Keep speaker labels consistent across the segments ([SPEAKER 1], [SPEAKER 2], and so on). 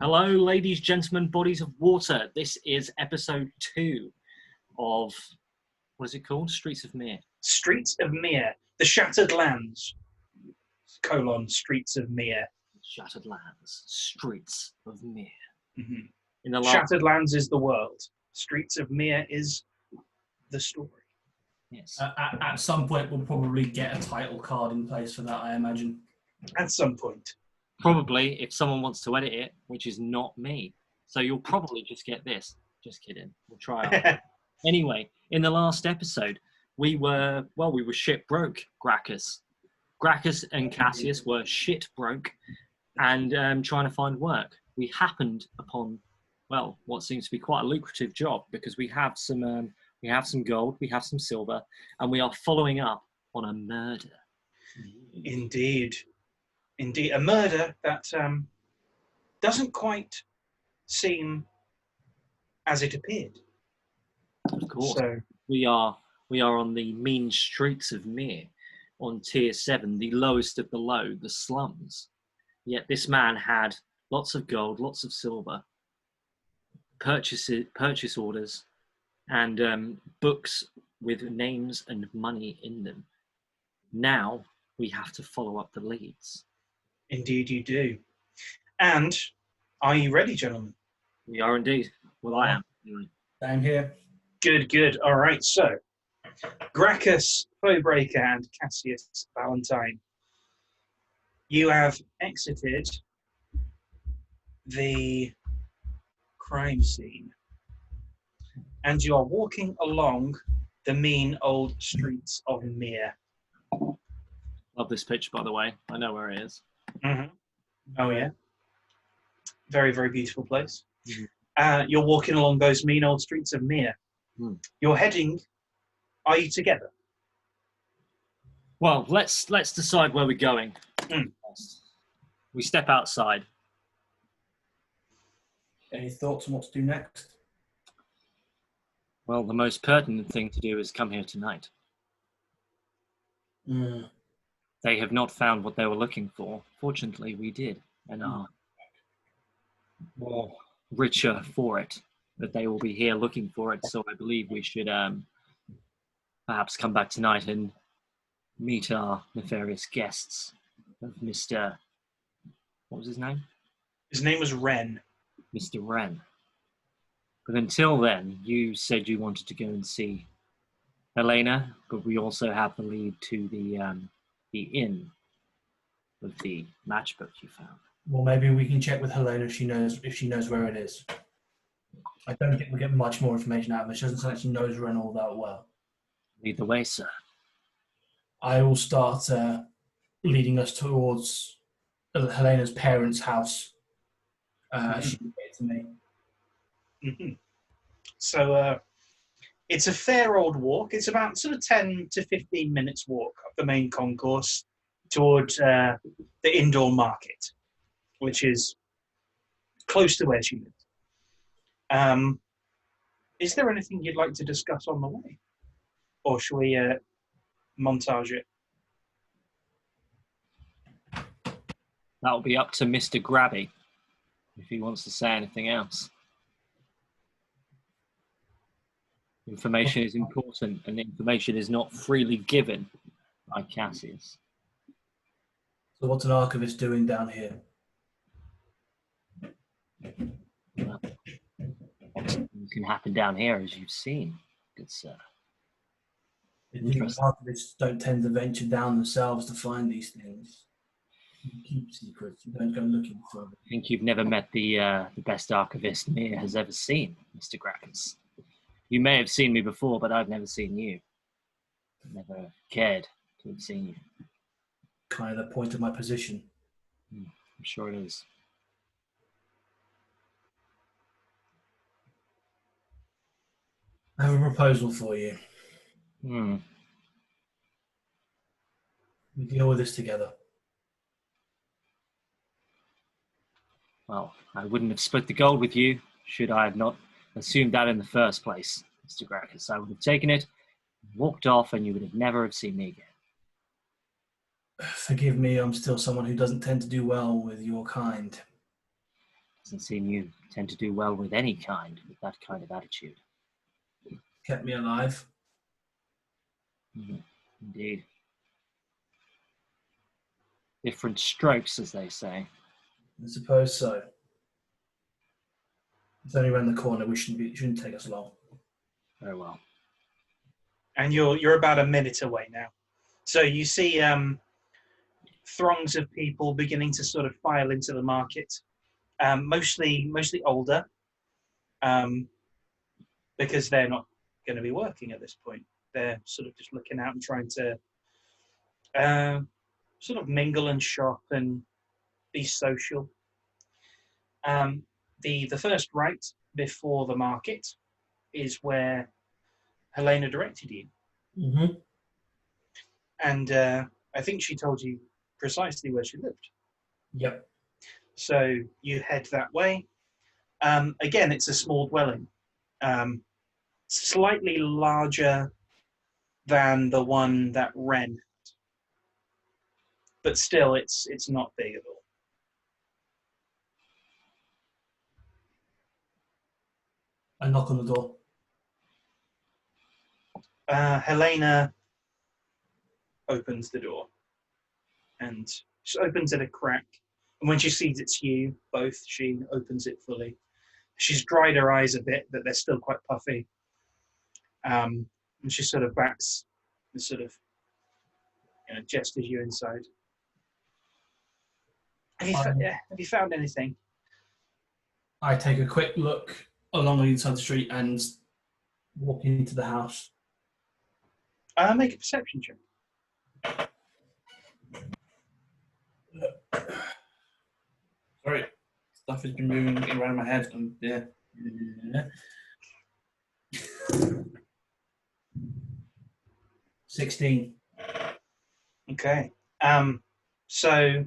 [SPEAKER 1] Hello, ladies, gentlemen, bodies of water. This is episode 2 of, what is it called? Streets of Mihre.
[SPEAKER 2] Streets of Mihre. The Shattered Lands, Streets of Mihre.
[SPEAKER 1] Shattered Lands, Streets of Mihre.
[SPEAKER 2] Mm-hmm.
[SPEAKER 1] In the
[SPEAKER 2] Shattered Lands is the world. Streets of Mihre is the story.
[SPEAKER 1] Yes.
[SPEAKER 3] At some point, we'll probably get a title card in place for that, I imagine.
[SPEAKER 2] At some point.
[SPEAKER 1] Probably, if someone wants to edit it, which is not me. So you'll probably just get this. Just kidding. We'll try it. Anyway, in the last episode, we were shit broke, Graccus. Graccus and Cassius were shit broke and trying to find work. We happened upon, what seems to be quite a lucrative job because we have some gold, we have some silver, and we are following up on a murder.
[SPEAKER 2] Indeed. A murder that doesn't quite seem as it appeared.
[SPEAKER 1] Of course.
[SPEAKER 2] So
[SPEAKER 1] we are on the mean streets of Mihre, on tier 7, the lowest of the low, the slums. Yet this man had lots of gold, lots of silver, purchase orders, and books with names and money in them. Now we have to follow up the leads.
[SPEAKER 2] indeed you do. And are you ready, gentlemen?
[SPEAKER 1] We are indeed. Well, I am.
[SPEAKER 3] Same here.
[SPEAKER 2] Good. All right, so Graccus, Foebreaker, and Cassius Valentine, you have exited the crime scene and you are walking along the mean old streets of Mihre.
[SPEAKER 1] Love this picture, by the way. I know where it is.
[SPEAKER 2] Mm-hmm. Oh, yeah. Very, very beautiful place.
[SPEAKER 1] Mm-hmm.
[SPEAKER 2] You're walking along those mean old streets of Mihre.
[SPEAKER 1] Mm.
[SPEAKER 2] You're heading... Are you together?
[SPEAKER 1] Well, let's decide where we're going.
[SPEAKER 2] Mm.
[SPEAKER 1] We step outside.
[SPEAKER 3] Any thoughts on what to do next?
[SPEAKER 1] Well, the most pertinent thing to do is come here tonight.
[SPEAKER 3] Mm.
[SPEAKER 1] They have not found what they were looking for. Fortunately, we did, and are more richer for it. That they will be here looking for it. So I believe we should perhaps come back tonight and meet our nefarious guests of Mr. What was his name?
[SPEAKER 2] His name was Renn.
[SPEAKER 1] Mr. Renn. But until then, you said you wanted to go and see Helena, but we also have the lead to the inn with the matchbook you found.
[SPEAKER 3] Well, maybe we can check with Helena if she knows where it is. I don't think we get much more information out of her. She doesn't sound like she knows Renn all that well.
[SPEAKER 1] Lead the way, sir.
[SPEAKER 3] I will start leading us towards Helena's parents' house. She can get to me.
[SPEAKER 2] Mm-hmm. So it's a fair old walk. It's about sort of 10 to 15 minutes walk up the main concourse towards the indoor market, which is close to where she lives. Is there anything you'd like to discuss on the way? Or shall we montage it?
[SPEAKER 1] That'll be up to Mr. Grabby if he wants to say anything else. Information is important, and information is not freely given by Cassius.
[SPEAKER 3] So what's an archivist doing down here?
[SPEAKER 1] Well, what can happen down here, as you've seen, good sir.
[SPEAKER 3] Archivists don't tend to venture down themselves to find these things. You keep secrets. You don't go looking for them.
[SPEAKER 1] I think you've never met the best archivist Mihre has ever seen, Mr. Graccus. You may have seen me before, but I've never seen you. Never cared to have seen you.
[SPEAKER 3] Kind of the point of my position.
[SPEAKER 1] I'm sure it is.
[SPEAKER 3] I have a proposal for you.
[SPEAKER 1] Hmm.
[SPEAKER 3] We deal with this together.
[SPEAKER 1] Well, I wouldn't have split the gold with you should I have not assumed that in the first place, Mr. Graccus. I would have taken it, walked off, and you would have never have seen me again.
[SPEAKER 3] Forgive me, I'm still someone who doesn't tend to do well with your kind.
[SPEAKER 1] Doesn't seem you tend to do well with any kind, with that kind of attitude.
[SPEAKER 3] Kept me alive.
[SPEAKER 1] Indeed. Different strokes, as they say.
[SPEAKER 3] I suppose so. It's only around the corner. It shouldn't take us long.
[SPEAKER 1] Very well.
[SPEAKER 2] And you're about a minute away now. So you see throngs of people beginning to sort of file into the market, mostly older, because they're not going to be working at this point. They're sort of just looking out and trying to sort of mingle and shop and be social. The first right before the market is where Helena directed you.
[SPEAKER 3] Mm-hmm.
[SPEAKER 2] And I think she told you precisely where she lived.
[SPEAKER 3] Yep.
[SPEAKER 2] So you head that way. Again, it's a small dwelling, slightly larger than the one that Renn had. But still, it's not big at all.
[SPEAKER 3] I knock on the door.
[SPEAKER 2] Helena opens the door, and she opens it a crack. And when she sees it's you, both, she opens it fully. She's dried her eyes a bit, but they're still quite puffy. And she sort of backs and sort of gestures you inside. Have you found anything?
[SPEAKER 3] I take a quick look along the inside the street and walk into the house.
[SPEAKER 2] Make a perception check.
[SPEAKER 3] Sorry, stuff has been moving around my head. And yeah. 16.
[SPEAKER 2] Okay. So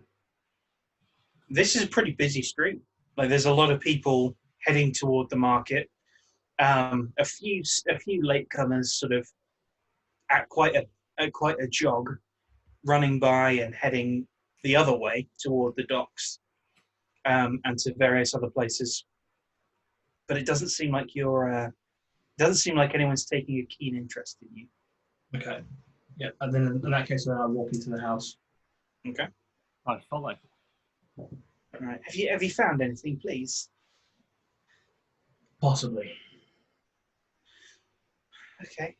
[SPEAKER 2] this is a pretty busy street. Like there's a lot of people heading toward the market. A few latecomers sort of at quite a jog, running by and heading the other way toward the docks, and to various other places. But it doesn't seem like anyone's taking a keen interest in you.
[SPEAKER 3] Okay. Yeah, and then in that case, then I walk into the house.
[SPEAKER 2] Okay.
[SPEAKER 1] I follow.
[SPEAKER 2] All right. Have you found anything, please?
[SPEAKER 3] Possibly.
[SPEAKER 2] Okay.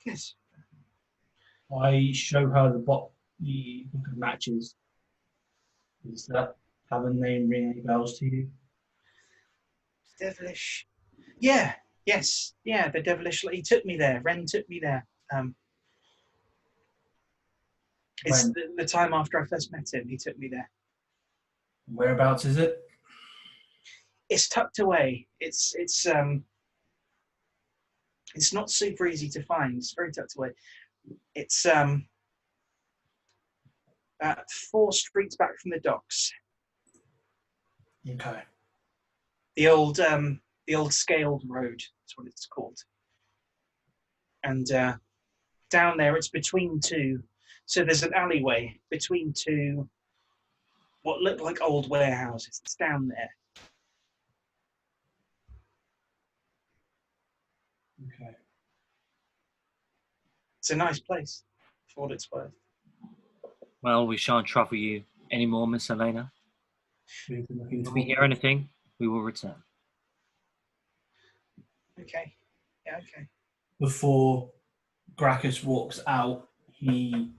[SPEAKER 2] Yes.
[SPEAKER 3] I show her the book of matches. Does that have a name ring any bells to you?
[SPEAKER 2] Devilish. Yeah. Yes. Yeah. The devilish. He took me there. Renn took me there. It's the time after I first met him. He took me there.
[SPEAKER 3] Whereabouts is it?
[SPEAKER 2] It's tucked away. It's not super easy to find. It's very tucked away. It's 4 streets back from the docks.
[SPEAKER 3] Okay.
[SPEAKER 2] The old scaled road. That's what it's called. And down there, it's between two. So there's an alleyway between two what look like old warehouses. It's down there.
[SPEAKER 3] Okay.
[SPEAKER 2] It's a nice place for what it's worth.
[SPEAKER 1] Well, we shan't trouble you anymore, Miss Helena. If we hear anything, we will return.
[SPEAKER 2] Okay. Yeah, okay.
[SPEAKER 3] Before Graccus walks out, he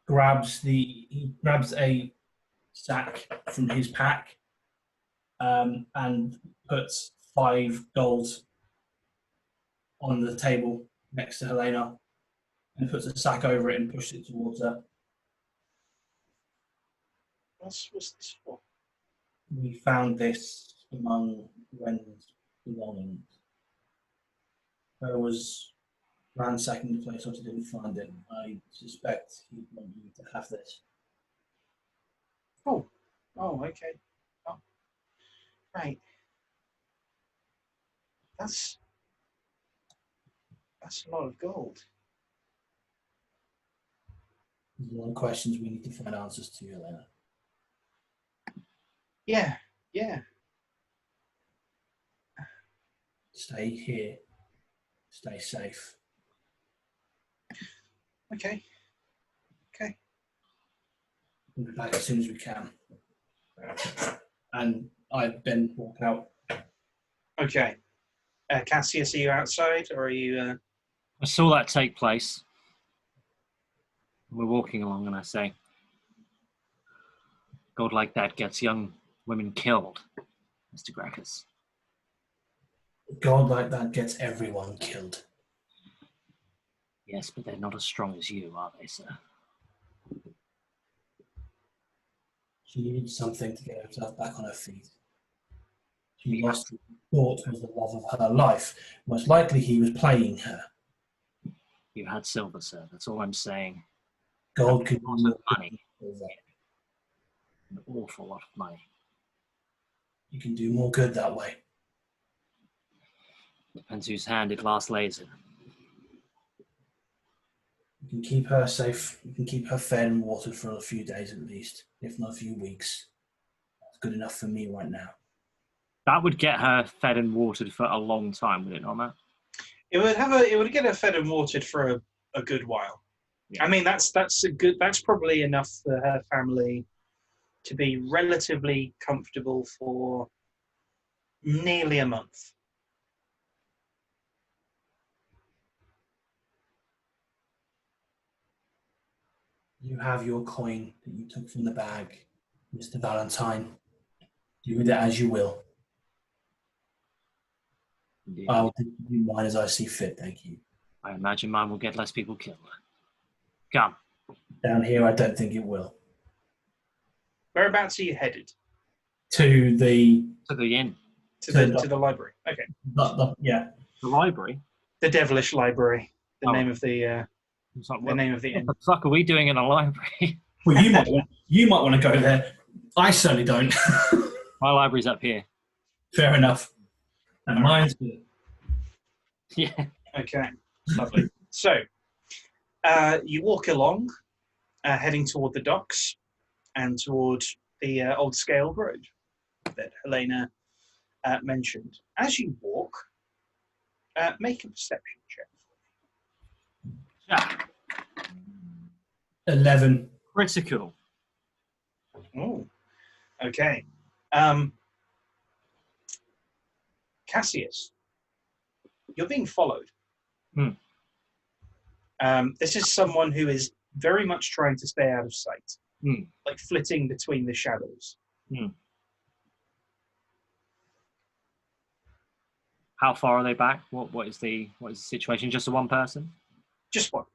[SPEAKER 3] grabs a sack from his pack and puts 5 gold on the table next to Helena and puts a sack over it and pushes it towards her.
[SPEAKER 2] What's this for?
[SPEAKER 3] We found this among Renn's belongings. I was ransacking the place, but I didn't find it. I suspect he'd want you to have this.
[SPEAKER 2] Oh, okay. Oh, right. That's a lot of gold.
[SPEAKER 3] There's a lot of questions we need to find answers to, Helena.
[SPEAKER 2] Yeah, Yeah.
[SPEAKER 3] Stay here. Stay safe.
[SPEAKER 2] Okay. Okay.
[SPEAKER 3] We'll be back as soon as we can. And I've been walking out.
[SPEAKER 2] Okay. Cassius, are you outside or are you?
[SPEAKER 1] I saw that take place. We're walking along, and I say, "God like that gets young women killed, Mr. Graccus."
[SPEAKER 3] God like that gets everyone killed.
[SPEAKER 1] Yes, but they're not as strong as you, are they, sir?
[SPEAKER 3] She needed something to get herself back on her feet. She lost what she thought was the love of her life. Most likely he was playing her.
[SPEAKER 1] You had silver, sir. That's all I'm saying.
[SPEAKER 3] Gold could
[SPEAKER 1] Lots of money.
[SPEAKER 3] silver.
[SPEAKER 1] An awful lot of money.
[SPEAKER 3] You can do more good that way.
[SPEAKER 1] Depends whose hand it last lays in.
[SPEAKER 3] You can keep her safe. You can keep her fed and watered for a few days at least, if not a few weeks. That's good enough for me right now.
[SPEAKER 1] That would get her fed and watered for a long time, would it not, Matt?
[SPEAKER 2] It would get her fed and watered for a good while.
[SPEAKER 1] Yeah.
[SPEAKER 2] I mean, that's probably enough for her family to be relatively comfortable for nearly a month.
[SPEAKER 3] You have your coin that you took from the bag, Mr. Valentine. Do with it as you will.
[SPEAKER 1] Indeed.
[SPEAKER 3] I'll do mine as I see fit, thank you.
[SPEAKER 1] I imagine mine will get less people killed. Come.
[SPEAKER 3] Down here, I don't think it will.
[SPEAKER 2] Whereabouts are you headed?
[SPEAKER 3] To the
[SPEAKER 1] inn.
[SPEAKER 2] To the library. Okay.
[SPEAKER 3] Yeah.
[SPEAKER 1] The library?
[SPEAKER 2] The Devilish Library. The
[SPEAKER 1] Oh.
[SPEAKER 2] name of the name of the inn.
[SPEAKER 1] What the fuck are we doing in a library?
[SPEAKER 3] Well, you might want to go there. I certainly don't.
[SPEAKER 1] My library's up here.
[SPEAKER 3] Fair enough. And mine's good.
[SPEAKER 1] Yeah.
[SPEAKER 2] Okay. Lovely. So, you walk along, heading toward the docks and toward the old scaled road that Helena mentioned. As you walk, make a perception check.
[SPEAKER 1] Yeah.
[SPEAKER 3] 11.
[SPEAKER 1] Critical.
[SPEAKER 2] Oh, okay. Cassius, you're being followed. This is someone who is very much trying to stay out of sight, like flitting between the shadows.
[SPEAKER 1] How far are they back? What is the situation? Just the one person?
[SPEAKER 2] Just one.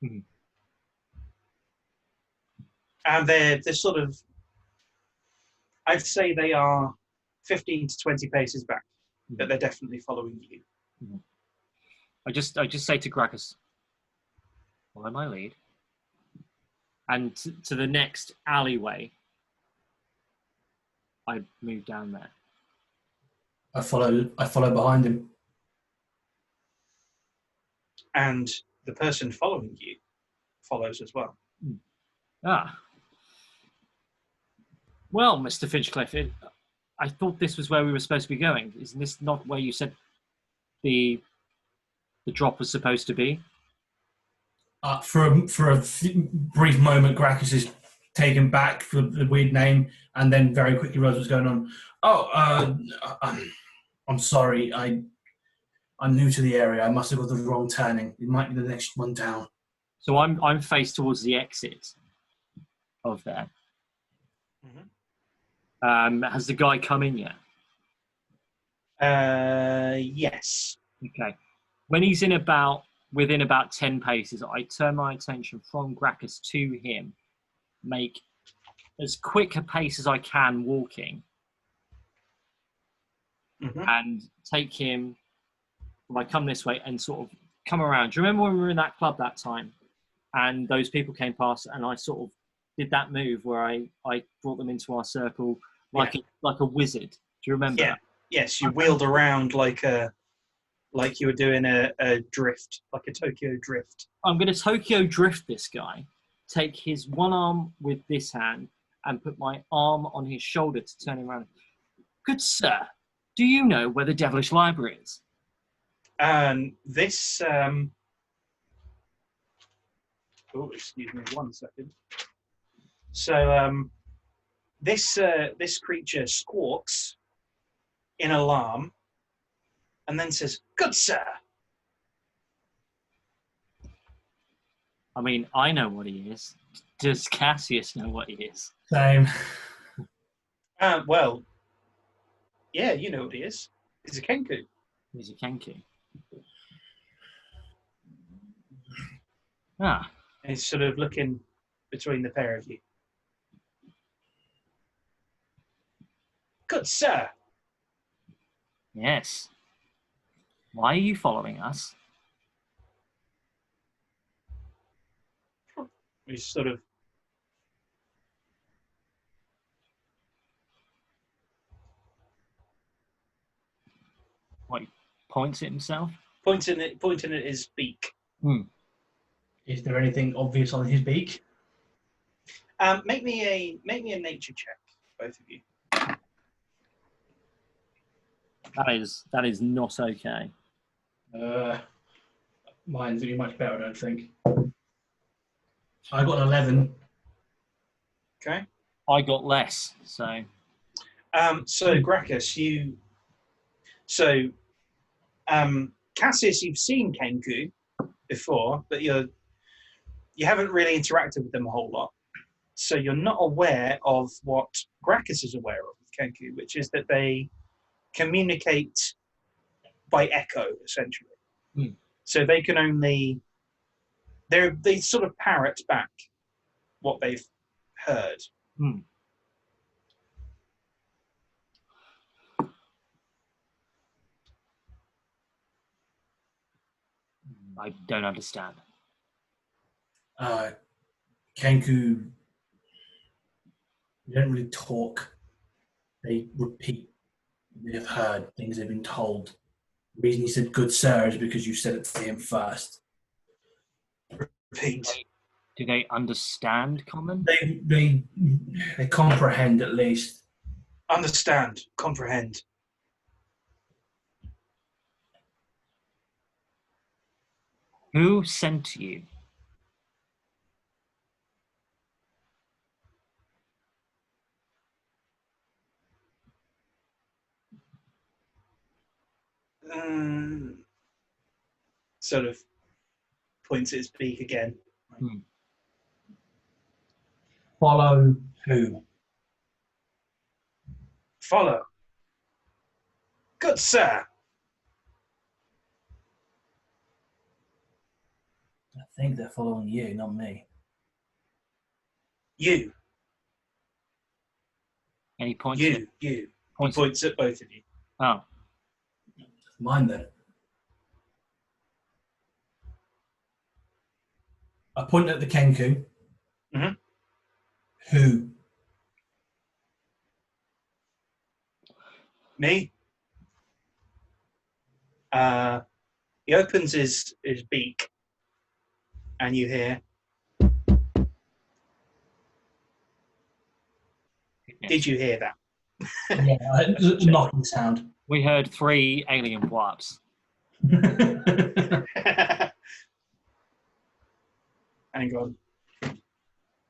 [SPEAKER 1] Mm-hmm.
[SPEAKER 2] And they're sort of, I'd say they are 15 to 20 paces back, but they're definitely following you.
[SPEAKER 1] Mm-hmm. I just say to Graccus, follow my lead, and to the next alleyway. I move down there.
[SPEAKER 3] I follow behind him.
[SPEAKER 2] And the person following you follows as well.
[SPEAKER 1] Ah. Well, Mr. Finchcliffe, I thought this was where we were supposed to be going. Isn't this not where you said the drop was supposed to be?
[SPEAKER 3] For a brief moment, Graccus is taken back for the weird name, and then very quickly realizes what's going on. Oh, I'm sorry. I'm new to the area. I must have got the wrong turning. It might be the next one down.
[SPEAKER 1] So I'm faced towards the exit of there. Mm-hmm. Has the guy come in yet?
[SPEAKER 2] Yes.
[SPEAKER 1] Okay. When he's within about 10 paces, I turn my attention from Graccus to him, make as quick a pace as I can walking, and take him, I come this way and sort of come around. Do you remember when we were in that club that time and those people came past and I sort of did that move where I brought them into our circle like a wizard? Do you remember?
[SPEAKER 2] Yeah. Yes, you wheeled around like you were doing a drift, like a Tokyo drift.
[SPEAKER 1] I'm going to Tokyo drift this guy, take his one arm with this hand and put my arm on his shoulder to turn him around. Good sir, do you know where the devilish library is?
[SPEAKER 2] And this, oh, excuse me, 1 second. So, this creature squawks in alarm, and then says, "Good sir."
[SPEAKER 1] I mean, I know what he is. Does Cassius know what he is?
[SPEAKER 3] Same.
[SPEAKER 2] Well, yeah, you know what he is. He's a Kenku.
[SPEAKER 1] He's a Kenku. Ah,
[SPEAKER 2] And he's sort of looking between the pair of you. Good sir.
[SPEAKER 1] yes. Why are you following us?
[SPEAKER 2] He's sort of
[SPEAKER 1] What, he points at himself?
[SPEAKER 2] pointing at his beak.
[SPEAKER 3] Is there anything obvious on his beak?
[SPEAKER 2] Make me a nature check, both of you.
[SPEAKER 1] That is not okay.
[SPEAKER 3] Mine's going to be much better, I don't think. I got an 11.
[SPEAKER 2] Okay.
[SPEAKER 1] I got less, so
[SPEAKER 2] So Graccus, Cassius, you've seen Kenku before, but you haven't really interacted with them a whole lot. So you're not aware of what Graccus is aware of with Kenku, which is that they communicate by echo, essentially. So they can only they sort of parrot back what they've heard.
[SPEAKER 1] I don't understand.
[SPEAKER 3] Kenku, they don't really talk. They repeat. They've heard things they've been told. The reason he said "good sir" is because you said it to him first.
[SPEAKER 2] Repeat.
[SPEAKER 1] Do they understand common?
[SPEAKER 3] They comprehend at least.
[SPEAKER 2] Understand. Comprehend.
[SPEAKER 1] Who sent you?
[SPEAKER 2] Sort of points at his beak again.
[SPEAKER 3] Follow who?
[SPEAKER 2] Follow. Good sir.
[SPEAKER 3] I think they're following you, not me.
[SPEAKER 2] You.
[SPEAKER 1] And he points
[SPEAKER 2] You.
[SPEAKER 1] at,
[SPEAKER 2] You.
[SPEAKER 1] points
[SPEAKER 2] He points at both of you.
[SPEAKER 1] Oh,
[SPEAKER 3] Mine then. I point at the Kenku.
[SPEAKER 2] Mhm.
[SPEAKER 3] Who?
[SPEAKER 2] Me. He opens his beak, and you hear. Did you hear that?
[SPEAKER 3] Yeah, knocking sound.
[SPEAKER 1] we heard 3 alien whops.
[SPEAKER 2] Hang on.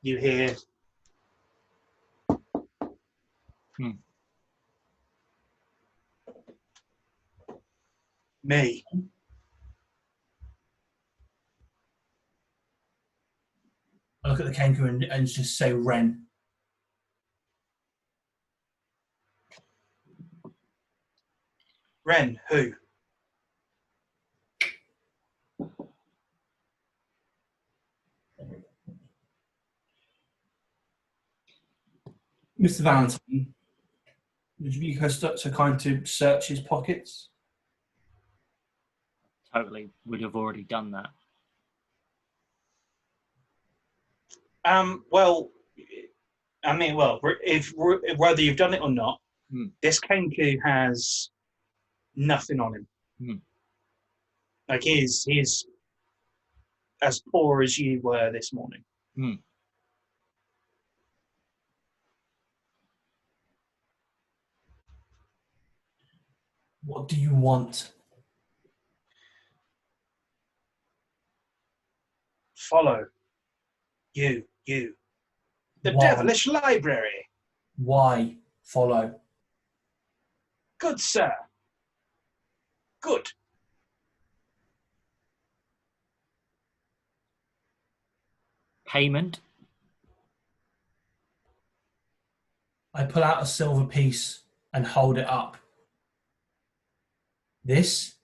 [SPEAKER 2] You hear. Me.
[SPEAKER 3] I look at the Kenku and just say Renn.
[SPEAKER 2] Renn. Who?
[SPEAKER 3] Mr. Valentine, would you be so kind to search his pockets?
[SPEAKER 1] Totally would have already done that.
[SPEAKER 2] Well, I mean, well, if whether you've done it or not, this Kenku has nothing on him. Like he's as poor as you were this morning.
[SPEAKER 3] What do you want?
[SPEAKER 2] Follow. You. The
[SPEAKER 3] Why?
[SPEAKER 2] devilish library.
[SPEAKER 3] Why follow?
[SPEAKER 2] Good, sir. Good.
[SPEAKER 1] Payment?
[SPEAKER 3] I pull out a silver piece and hold it up. This?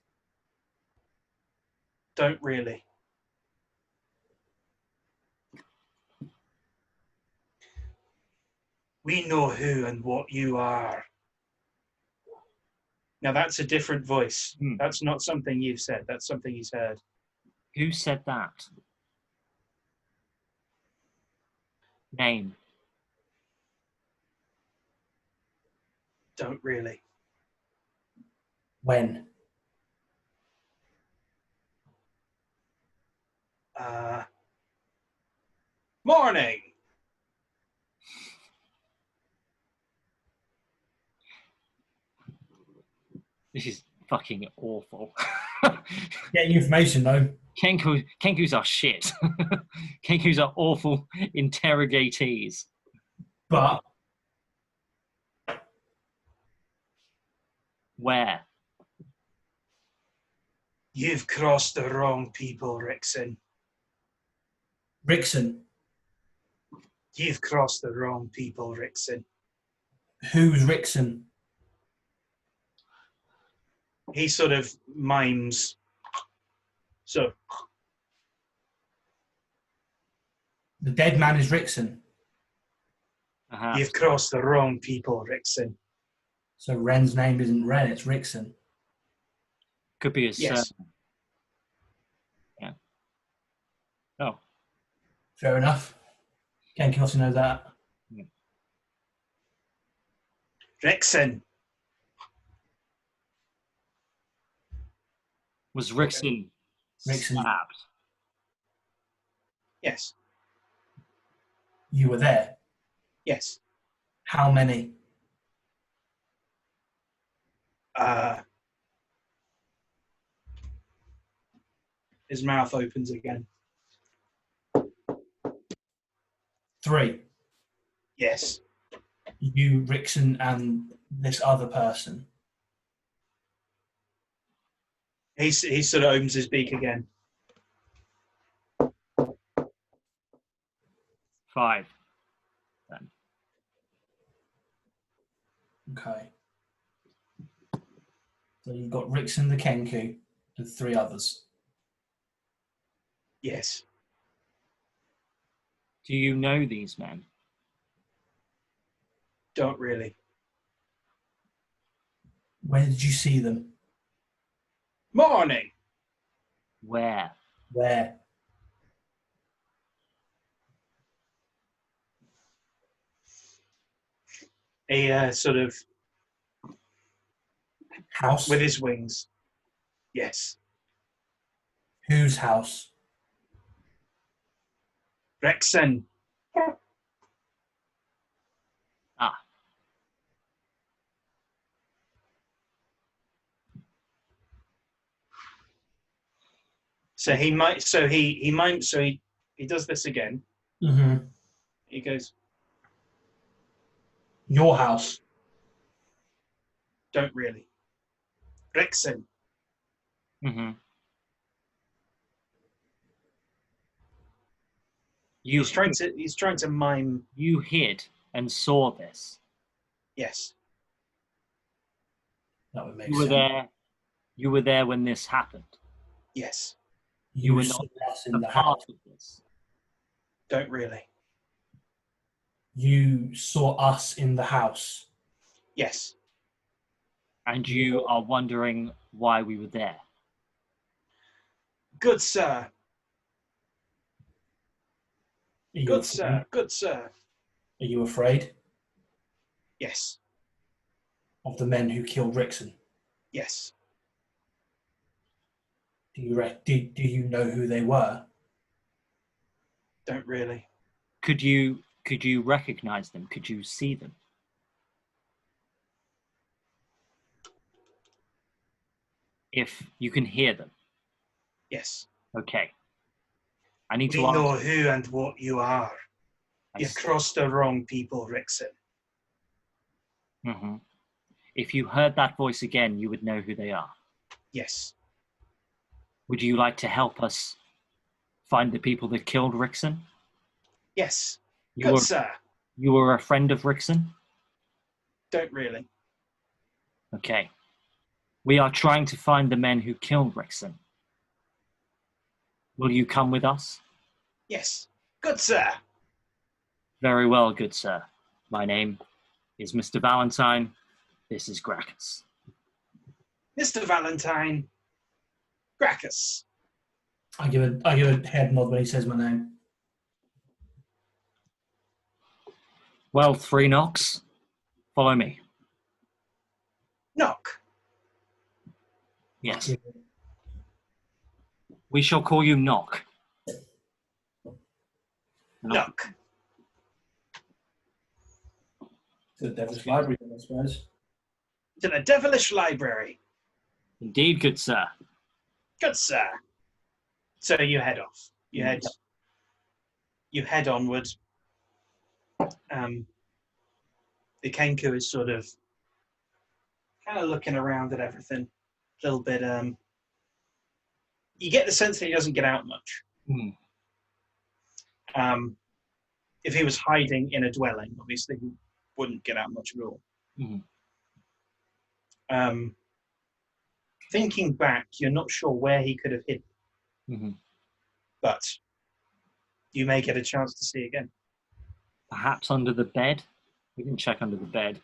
[SPEAKER 2] Don't really. We know who and what you are. Now that's a different voice. That's not something you've said. That's something he's heard.
[SPEAKER 1] Who said that? Name?
[SPEAKER 2] Don't really.
[SPEAKER 3] When?
[SPEAKER 2] Morning.
[SPEAKER 1] This is fucking awful.
[SPEAKER 3] Get information though.
[SPEAKER 1] Kenkus are shit. Kenkus are awful interrogatees.
[SPEAKER 3] But
[SPEAKER 1] Where?
[SPEAKER 2] You've crossed the wrong people, Rickson.
[SPEAKER 3] Rickson.
[SPEAKER 2] You've crossed the wrong people, Rickson.
[SPEAKER 3] Who's Rickson?
[SPEAKER 2] He sort of mimes. So,
[SPEAKER 3] The dead man is Rickson.
[SPEAKER 2] you've crossed the wrong people, Rickson.
[SPEAKER 3] So Renn's name isn't Renn, it's Rickson.
[SPEAKER 1] Could be a
[SPEAKER 2] Yes.
[SPEAKER 1] Yeah. Oh.
[SPEAKER 3] Fair enough. Ken can also know that.
[SPEAKER 2] Rickson.
[SPEAKER 1] Was Rickson
[SPEAKER 3] Rickson.
[SPEAKER 1] stabbed?
[SPEAKER 2] Yes.
[SPEAKER 3] You were there.
[SPEAKER 2] Yes.
[SPEAKER 3] How many?
[SPEAKER 2] His mouth opens again.
[SPEAKER 3] 3.
[SPEAKER 2] Yes.
[SPEAKER 3] You, Rickson, and this other person.
[SPEAKER 2] He sort of opens his beak again.
[SPEAKER 1] 5. Then.
[SPEAKER 3] Okay. So you've got Rickson the Kenku and 3 others.
[SPEAKER 2] Yes.
[SPEAKER 1] Do you know these men?
[SPEAKER 2] Don't really.
[SPEAKER 3] When did you see them?
[SPEAKER 2] Morning.
[SPEAKER 1] Where?
[SPEAKER 3] Where?
[SPEAKER 2] He sort of
[SPEAKER 3] House?
[SPEAKER 2] with his wings. Yes.
[SPEAKER 3] Whose house?
[SPEAKER 2] Rickson.
[SPEAKER 1] Ah.
[SPEAKER 2] So he might. So he might. So he does this again.
[SPEAKER 3] Mm-hmm.
[SPEAKER 2] He goes,
[SPEAKER 3] Your house.
[SPEAKER 2] don't really. Rickson.
[SPEAKER 1] Mm-hmm.
[SPEAKER 2] He's trying to mime.
[SPEAKER 1] You hid and saw this.
[SPEAKER 2] Yes.
[SPEAKER 3] That would make
[SPEAKER 1] You were
[SPEAKER 3] sense.
[SPEAKER 1] there. You were there when this happened.
[SPEAKER 2] Yes.
[SPEAKER 1] You were
[SPEAKER 3] saw
[SPEAKER 1] not
[SPEAKER 3] us in
[SPEAKER 1] a
[SPEAKER 3] the
[SPEAKER 1] part
[SPEAKER 3] house.
[SPEAKER 1] of this.
[SPEAKER 2] Don't really.
[SPEAKER 3] You saw us in the house.
[SPEAKER 2] Yes.
[SPEAKER 1] And you are wondering why we were there.
[SPEAKER 2] Good sir.
[SPEAKER 3] Are you
[SPEAKER 2] Good
[SPEAKER 3] afraid?
[SPEAKER 2] sir. Good sir.
[SPEAKER 3] Are you afraid
[SPEAKER 2] Yes.
[SPEAKER 3] of the men who killed Rickson?
[SPEAKER 2] Yes.
[SPEAKER 3] Do you know who they were?
[SPEAKER 2] Don't really.
[SPEAKER 1] Could you recognize them? Could you see them? if you can hear them.
[SPEAKER 2] Yes.
[SPEAKER 1] Okay. I need
[SPEAKER 2] We
[SPEAKER 1] to ask.
[SPEAKER 2] know who and what you are. You've crossed the wrong people, Rickson.
[SPEAKER 1] Mm-hmm. If you heard that voice again, you would know who they are.
[SPEAKER 2] Yes.
[SPEAKER 1] Would you like to help us find the people that killed Rickson?
[SPEAKER 2] Yes.
[SPEAKER 1] You were a friend of Rickson?
[SPEAKER 2] Don't really.
[SPEAKER 1] Okay. We are trying to find the men who killed Rickson. Will you come with us?
[SPEAKER 2] Yes. Good sir.
[SPEAKER 1] Very well, good sir. My name is Mr. Valentine. This is Graccus.
[SPEAKER 2] Mr. Valentine. Graccus.
[SPEAKER 3] I give a head nod when he says my name.
[SPEAKER 1] Well, 3 knocks. Follow me.
[SPEAKER 2] Knock.
[SPEAKER 1] Yes. We shall call you Knock.
[SPEAKER 2] Knock.
[SPEAKER 3] To the Devil's Library, I suppose.
[SPEAKER 2] To the devilish library.
[SPEAKER 1] Indeed, good sir.
[SPEAKER 2] Good sir. So you head off. You head onward. The Kenku is sort of kind of looking around at everything. A little bit you get the sense that he doesn't get out much. If he was hiding in a dwelling, obviously he wouldn't get out much at all. Thinking back, you're not sure where he could have hidden. But you may get a chance to see again.
[SPEAKER 1] Perhaps under the bed? We didn't check under the bed.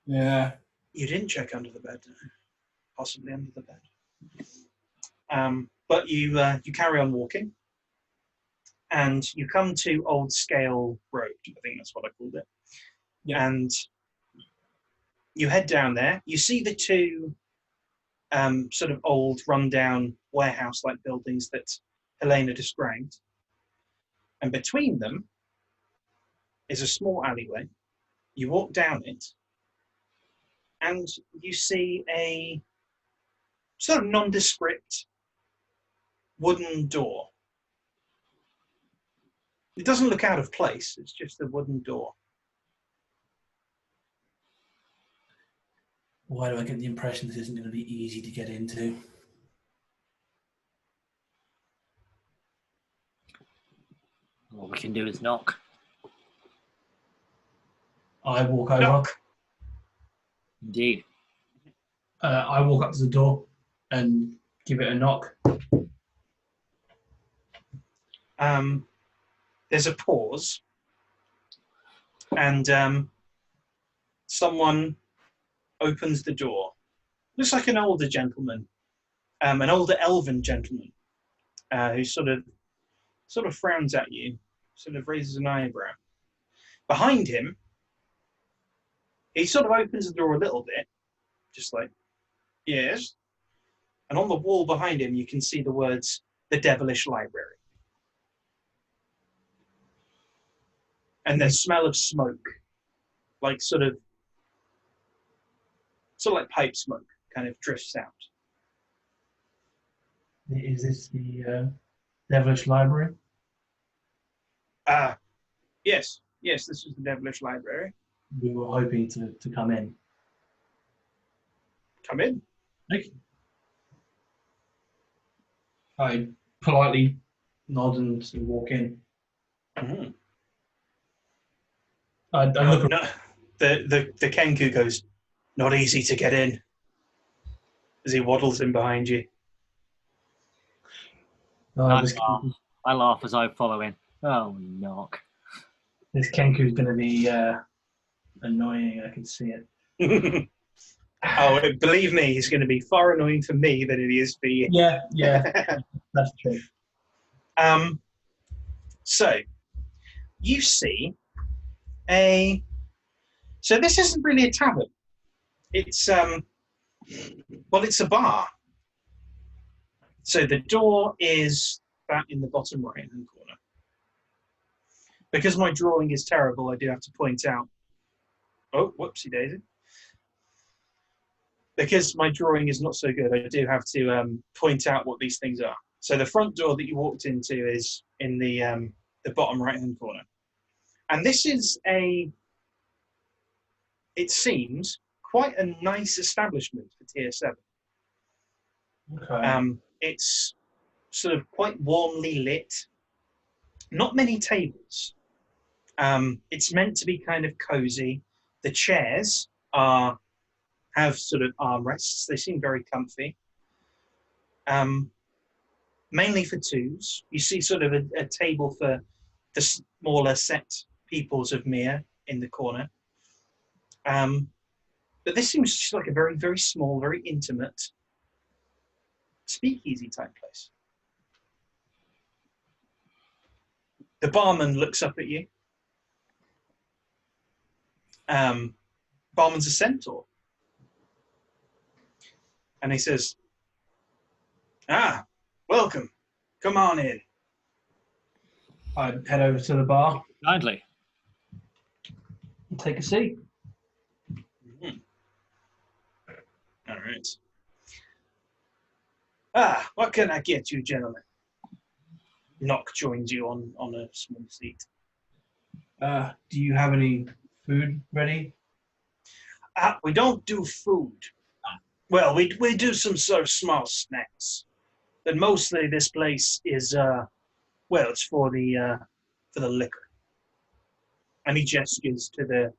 [SPEAKER 3] Yeah.
[SPEAKER 2] You didn't check under the bed, possibly under the bed. But you carry on walking, and you come to Old Scale Road. I think that's what I called it. Yeah. And you head down there. You see the 2 sort of old, run-down warehouse-like buildings that Helena described. And between them is a small alleyway. You walk down it, and you see a sort of nondescript wooden door. It doesn't look out of place. It's just a wooden door.
[SPEAKER 3] Why do I get the impression this isn't going to be easy to get into?
[SPEAKER 1] All we can do is knock.
[SPEAKER 3] I walk over.
[SPEAKER 2] Knock.
[SPEAKER 1] Indeed.
[SPEAKER 3] I walk up to the door and give it a knock.
[SPEAKER 2] There's a pause, and someone opens the door. Looks like an older gentleman, an older elven gentleman, who sort of frowns at you, sort of raises an eyebrow. Behind him, he sort of opens the door a little bit, just like, yes. And on the wall behind him, you can see the words, "The Devilish Library." And the smell of smoke, like sort of like pipe smoke, kind of drifts out.
[SPEAKER 3] Is this the Devilish Library?
[SPEAKER 2] Yes, this is the Devilish Library.
[SPEAKER 3] We were hoping to come in.
[SPEAKER 2] Come in.
[SPEAKER 3] Thank you. I politely nod and walk in.
[SPEAKER 2] Mm-hmm.
[SPEAKER 3] I look.
[SPEAKER 2] No, the Kenku goes, "Not easy to get in," as he waddles in behind you.
[SPEAKER 1] I laugh as I follow in. Oh, knock.
[SPEAKER 3] This Kenku's going to be annoying. I can see it.
[SPEAKER 2] Oh, believe me, he's going to be far annoying for me than it is for you.
[SPEAKER 3] Yeah, that's true.
[SPEAKER 2] So, you see so this isn't really a tavern. It's it's a bar. So the door is that in the bottom right-hand corner. Because my drawing is terrible, I do have to point out. Oh, whoopsie daisy. because my drawing is not so good, I do have to point out what these things are. So the front door that you walked into is in the bottom right-hand corner. And this is it seems, quite a nice establishment for Tier 7.
[SPEAKER 3] Okay.
[SPEAKER 2] It's sort of quite warmly lit. Not many tables. It's meant to be kind of cozy. The chairs have sort of armrests. They seem very comfy. Mainly for twos. You see sort of a table for the smaller set peoples of Mihre in the corner. But this seems just like a very, very small, very intimate speakeasy type place. The barman looks up at you. Barman's a centaur. And he says, welcome. Come on in.
[SPEAKER 3] I'd head over to the bar
[SPEAKER 1] Kindly.
[SPEAKER 3] and take a seat.
[SPEAKER 2] Mm-hmm. All right. What can I get you, gentlemen? Nock joins you on a small seat.
[SPEAKER 3] Do you have any food ready?
[SPEAKER 2] We don't do food. Well, we do some sort of small snacks. But mostly this place is, it's for the liquor. And he gestures to the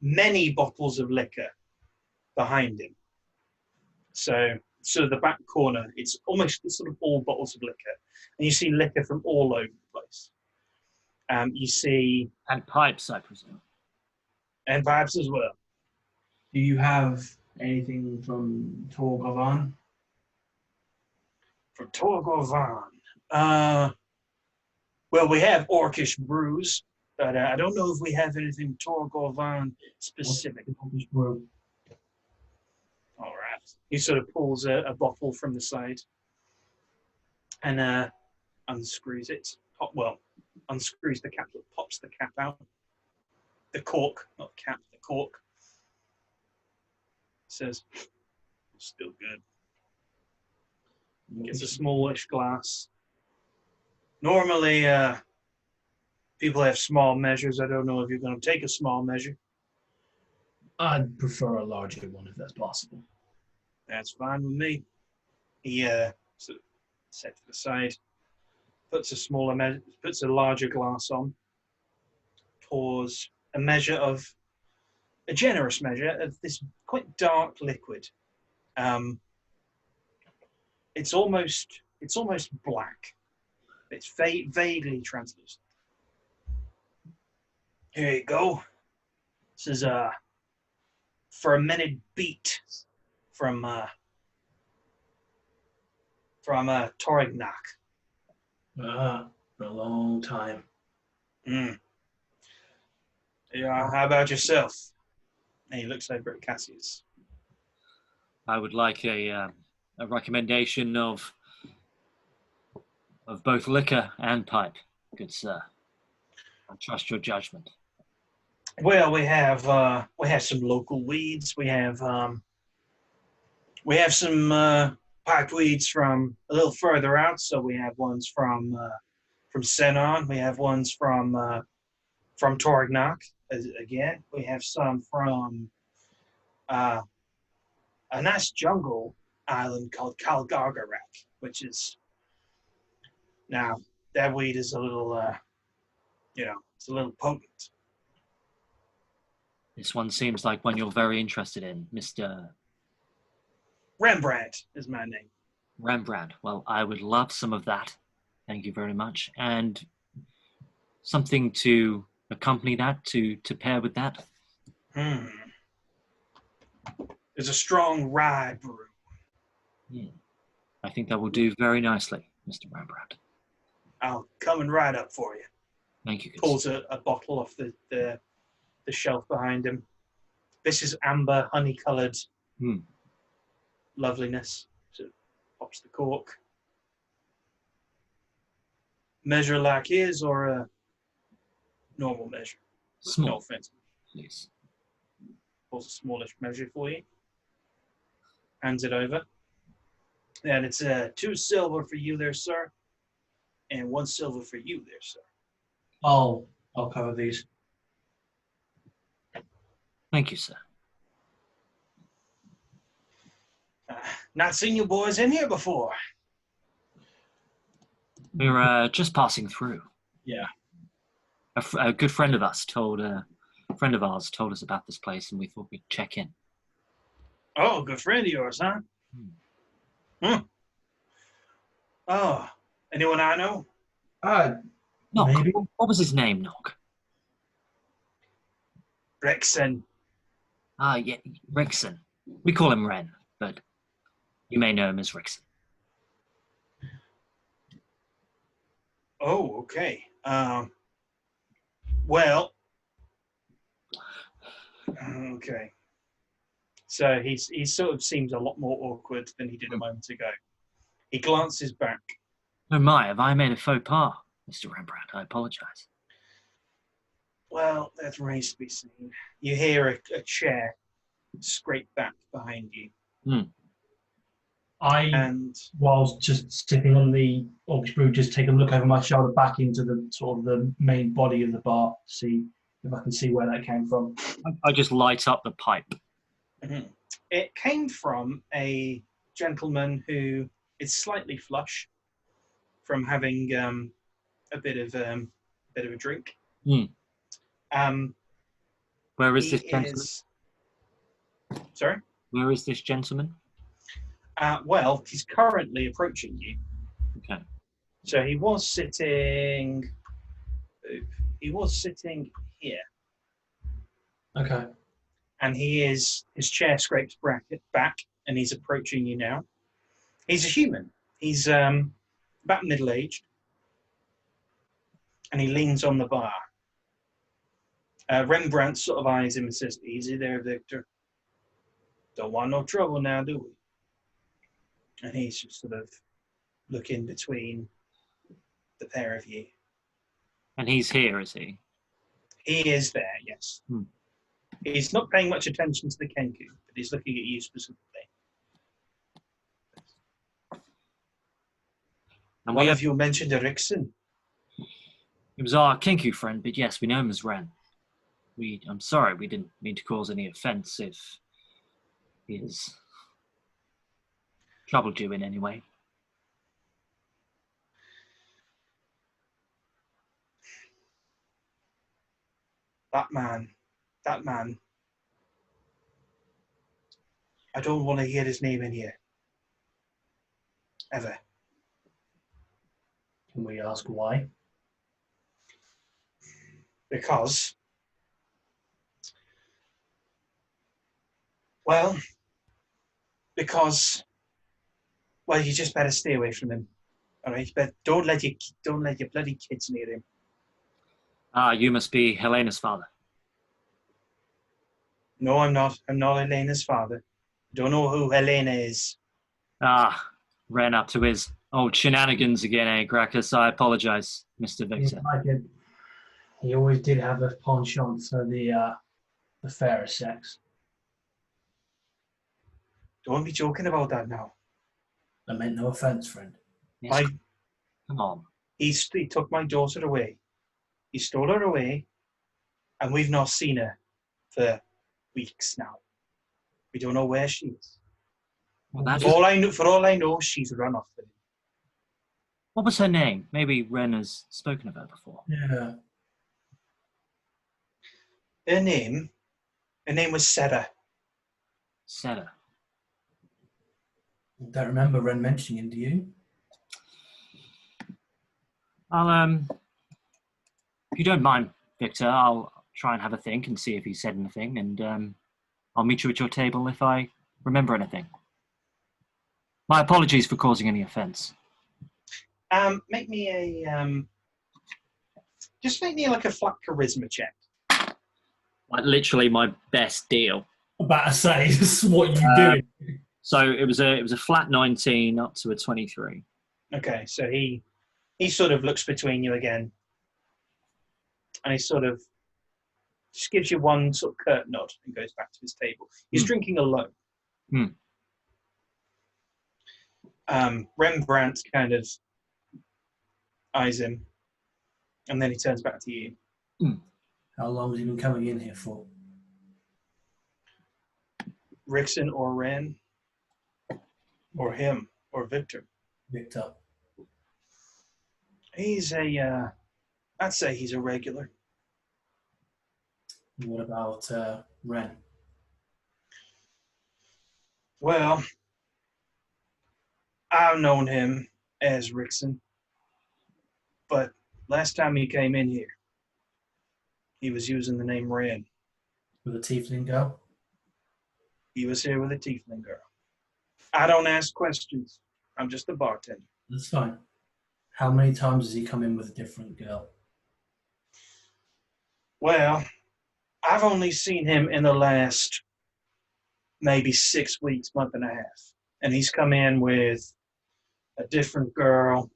[SPEAKER 2] many bottles of liquor behind him. So the back corner, it's sort of all bottles of liquor. And you see liquor from all over the place. You see...
[SPEAKER 1] And pipes, I presume.
[SPEAKER 2] And pipes as well.
[SPEAKER 3] Do you have anything from Torgovan?
[SPEAKER 2] From Torgovan? Well, we have Orcish brews, but I don't know if we have anything Torgovan specific.
[SPEAKER 3] Brew?
[SPEAKER 2] All right. He sort of pulls a bottle from the side and unscrews it. Unscrews the cap, pops the cap out. The cork, not the cap, the cork. Says, still good. Gets a smallish glass. Normally, people have small measures. I don't know if you're going to take a small measure.
[SPEAKER 3] I'd prefer a larger one if that's possible.
[SPEAKER 2] That's fine with me. He sort of sets to the side, puts a larger glass on, pours a generous measure of this quite dark liquid. It's almost black. It's vaguely translucent. Here you go. This is fermented beet from Torignac.
[SPEAKER 3] For a long time.
[SPEAKER 2] Yeah, how about yourself? And he looks over at Cassius.
[SPEAKER 1] I would like a recommendation of both liquor and pipe, good sir. I trust your judgment.
[SPEAKER 2] Well, we have some local weeds. We have some pipe weeds from a little further out. So we have ones from Senon. We have ones from Torignac. Again, we have some from a nice jungle island called Kalgargarak, which is now that weed is a little, it's a little potent.
[SPEAKER 1] This one seems like one you're very interested in, Mr.
[SPEAKER 2] Rembrandt is my name.
[SPEAKER 1] Rembrandt. Well, I would love some of that. Thank you very much. And something to accompany that, to pair with that.
[SPEAKER 2] There's a strong rye brew.
[SPEAKER 1] I think that will do very nicely, Mr. Rembrandt.
[SPEAKER 2] I'll coming right up for you.
[SPEAKER 1] Thank you.
[SPEAKER 2] Pulls a bottle off the shelf behind him. This is amber, honey-coloured loveliness. So pops the cork. Measure like his or a normal measure?
[SPEAKER 1] Small.
[SPEAKER 2] No offense.
[SPEAKER 1] Please.
[SPEAKER 2] Pulls a smallish measure for you. hands it over. And it's 2 silver for you there, sir, and 1 silver for you there, sir.
[SPEAKER 3] I'll cover these.
[SPEAKER 1] Thank you, sir.
[SPEAKER 2] Not seen you boys in here before.
[SPEAKER 1] We're just passing through.
[SPEAKER 3] Yeah.
[SPEAKER 1] A good friend of ours told us about this place, and we thought we'd check in.
[SPEAKER 2] Oh, good friend of yours, huh? Oh, anyone I know?
[SPEAKER 1] Nog,
[SPEAKER 3] Maybe.
[SPEAKER 1] what was his name, Nog?
[SPEAKER 2] Rexon.
[SPEAKER 1] Ah, yeah, Rickson. We call him Renn, but you may know him as Rickson.
[SPEAKER 2] Oh, okay. Well, okay. So he sort of seems a lot more awkward than he did a moment ago. He glances back.
[SPEAKER 1] Oh my, have I made a faux pas, Mr. Rembrandt? I apologize.
[SPEAKER 2] Well, that remains to be seen. You hear a chair scrape back behind you. And
[SPEAKER 3] whilst just sitting on the Ox Brew, just take a look over my shoulder back into the sort of the main body of the bar, see if I can see where that came from.
[SPEAKER 1] I just light up the pipe.
[SPEAKER 2] It came from a gentleman who is slightly flush from having a bit of a drink.
[SPEAKER 1] Where is this gentleman?
[SPEAKER 2] Sorry?
[SPEAKER 1] Where is this gentleman?
[SPEAKER 2] Well, he's currently approaching you.
[SPEAKER 1] Okay.
[SPEAKER 2] So he was sitting here.
[SPEAKER 3] Okay.
[SPEAKER 2] And his chair scrapes back and he's approaching you now. He's a human. He's about middle-aged. And he leans on the bar. Rembrandt sort of eyes him and says, "Easy there, Victor. Don't want no trouble now, do we?" And he's just sort of looking between the pair of you.
[SPEAKER 1] And he's here, is he?
[SPEAKER 2] He is there, yes. He's not paying much attention to the Kenku, but he's looking at you specifically.
[SPEAKER 1] And
[SPEAKER 2] One of you mentioned Ericsson.
[SPEAKER 1] He was our Kenku friend, but yes, we know him as Renn. I'm sorry, we didn't mean to cause any offense if he has troubled you in any way.
[SPEAKER 2] That man. I don't want to hear his name in here. Ever.
[SPEAKER 3] Can we ask why?
[SPEAKER 2] Because, you just better stay away from him. All right, but don't let your bloody kids near him.
[SPEAKER 1] Ah, you must be Helena's father.
[SPEAKER 2] No, I'm not. I'm not Helena's father. Don't know who Helena is.
[SPEAKER 1] Ah, Renn up to his old shenanigans again, eh, Graccus? I apologize, Mr. Victor.
[SPEAKER 3] He always did have a penchant for the fairer sex.
[SPEAKER 2] Don't be joking about that now.
[SPEAKER 3] I meant no offence, friend.
[SPEAKER 1] Yes, come on.
[SPEAKER 2] He took my daughter away. He stole her away, and we've not seen her for weeks now. We don't know where she is.
[SPEAKER 1] Well,
[SPEAKER 2] For all I know, she's run off with him.
[SPEAKER 1] What was her name? Maybe Renn has spoken of her before.
[SPEAKER 3] Yeah.
[SPEAKER 2] Her name was Sarah.
[SPEAKER 1] Sarah.
[SPEAKER 3] I don't remember Ren mentioning him, do you?
[SPEAKER 1] If you don't mind, Victor, I'll try and have a think and see if he said anything, and I'll meet you at your table if I remember anything. My apologies for causing any offence.
[SPEAKER 2] Make me like a flat charisma check.
[SPEAKER 1] Like literally my best deal.
[SPEAKER 3] About to say, this is what you doing.
[SPEAKER 1] So it was a flat 19 up to a 23.
[SPEAKER 2] Okay, so he sort of looks between you again, and he sort of just gives you one sort of curt nod and goes back to his table. He's drinking alone. Rembrandt kind of eyes him, and then he turns back to you.
[SPEAKER 3] How long has he been coming in here for?
[SPEAKER 2] Rickson or Renn? Or him? Or Victor?
[SPEAKER 3] Victor.
[SPEAKER 2] He's I'd say he's a regular.
[SPEAKER 3] What about Renn?
[SPEAKER 2] Well, I've known him as Rickson, but last time he came in here, he was using the name Renn.
[SPEAKER 3] With a tiefling girl?
[SPEAKER 2] He was here with a tiefling girl. I don't ask questions. I'm just a bartender.
[SPEAKER 3] That's fine. How many times has he come in with a different girl?
[SPEAKER 2] Well, I've only seen him in the last maybe 6 weeks, month and a half. And he's come in with a different girl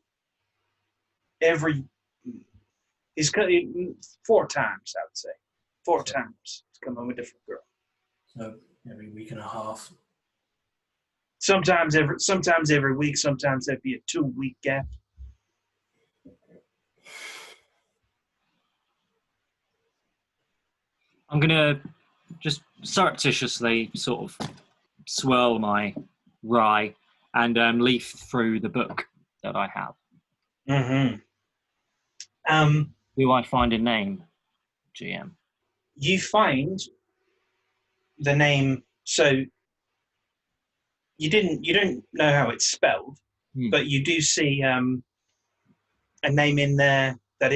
[SPEAKER 2] he's come 4 times, I would say. 4 times he's come in with a different girl.
[SPEAKER 3] So every week and a half.
[SPEAKER 2] Sometimes every week, sometimes there'd be a 2-week gap.
[SPEAKER 1] I'm going to just surreptitiously sort of swirl my rye and leaf through the book that I have.
[SPEAKER 2] Mm-hmm.
[SPEAKER 1] Do I find a name, GM?
[SPEAKER 2] You find the name, so you didn't know how it's spelled, but you do see a name in there that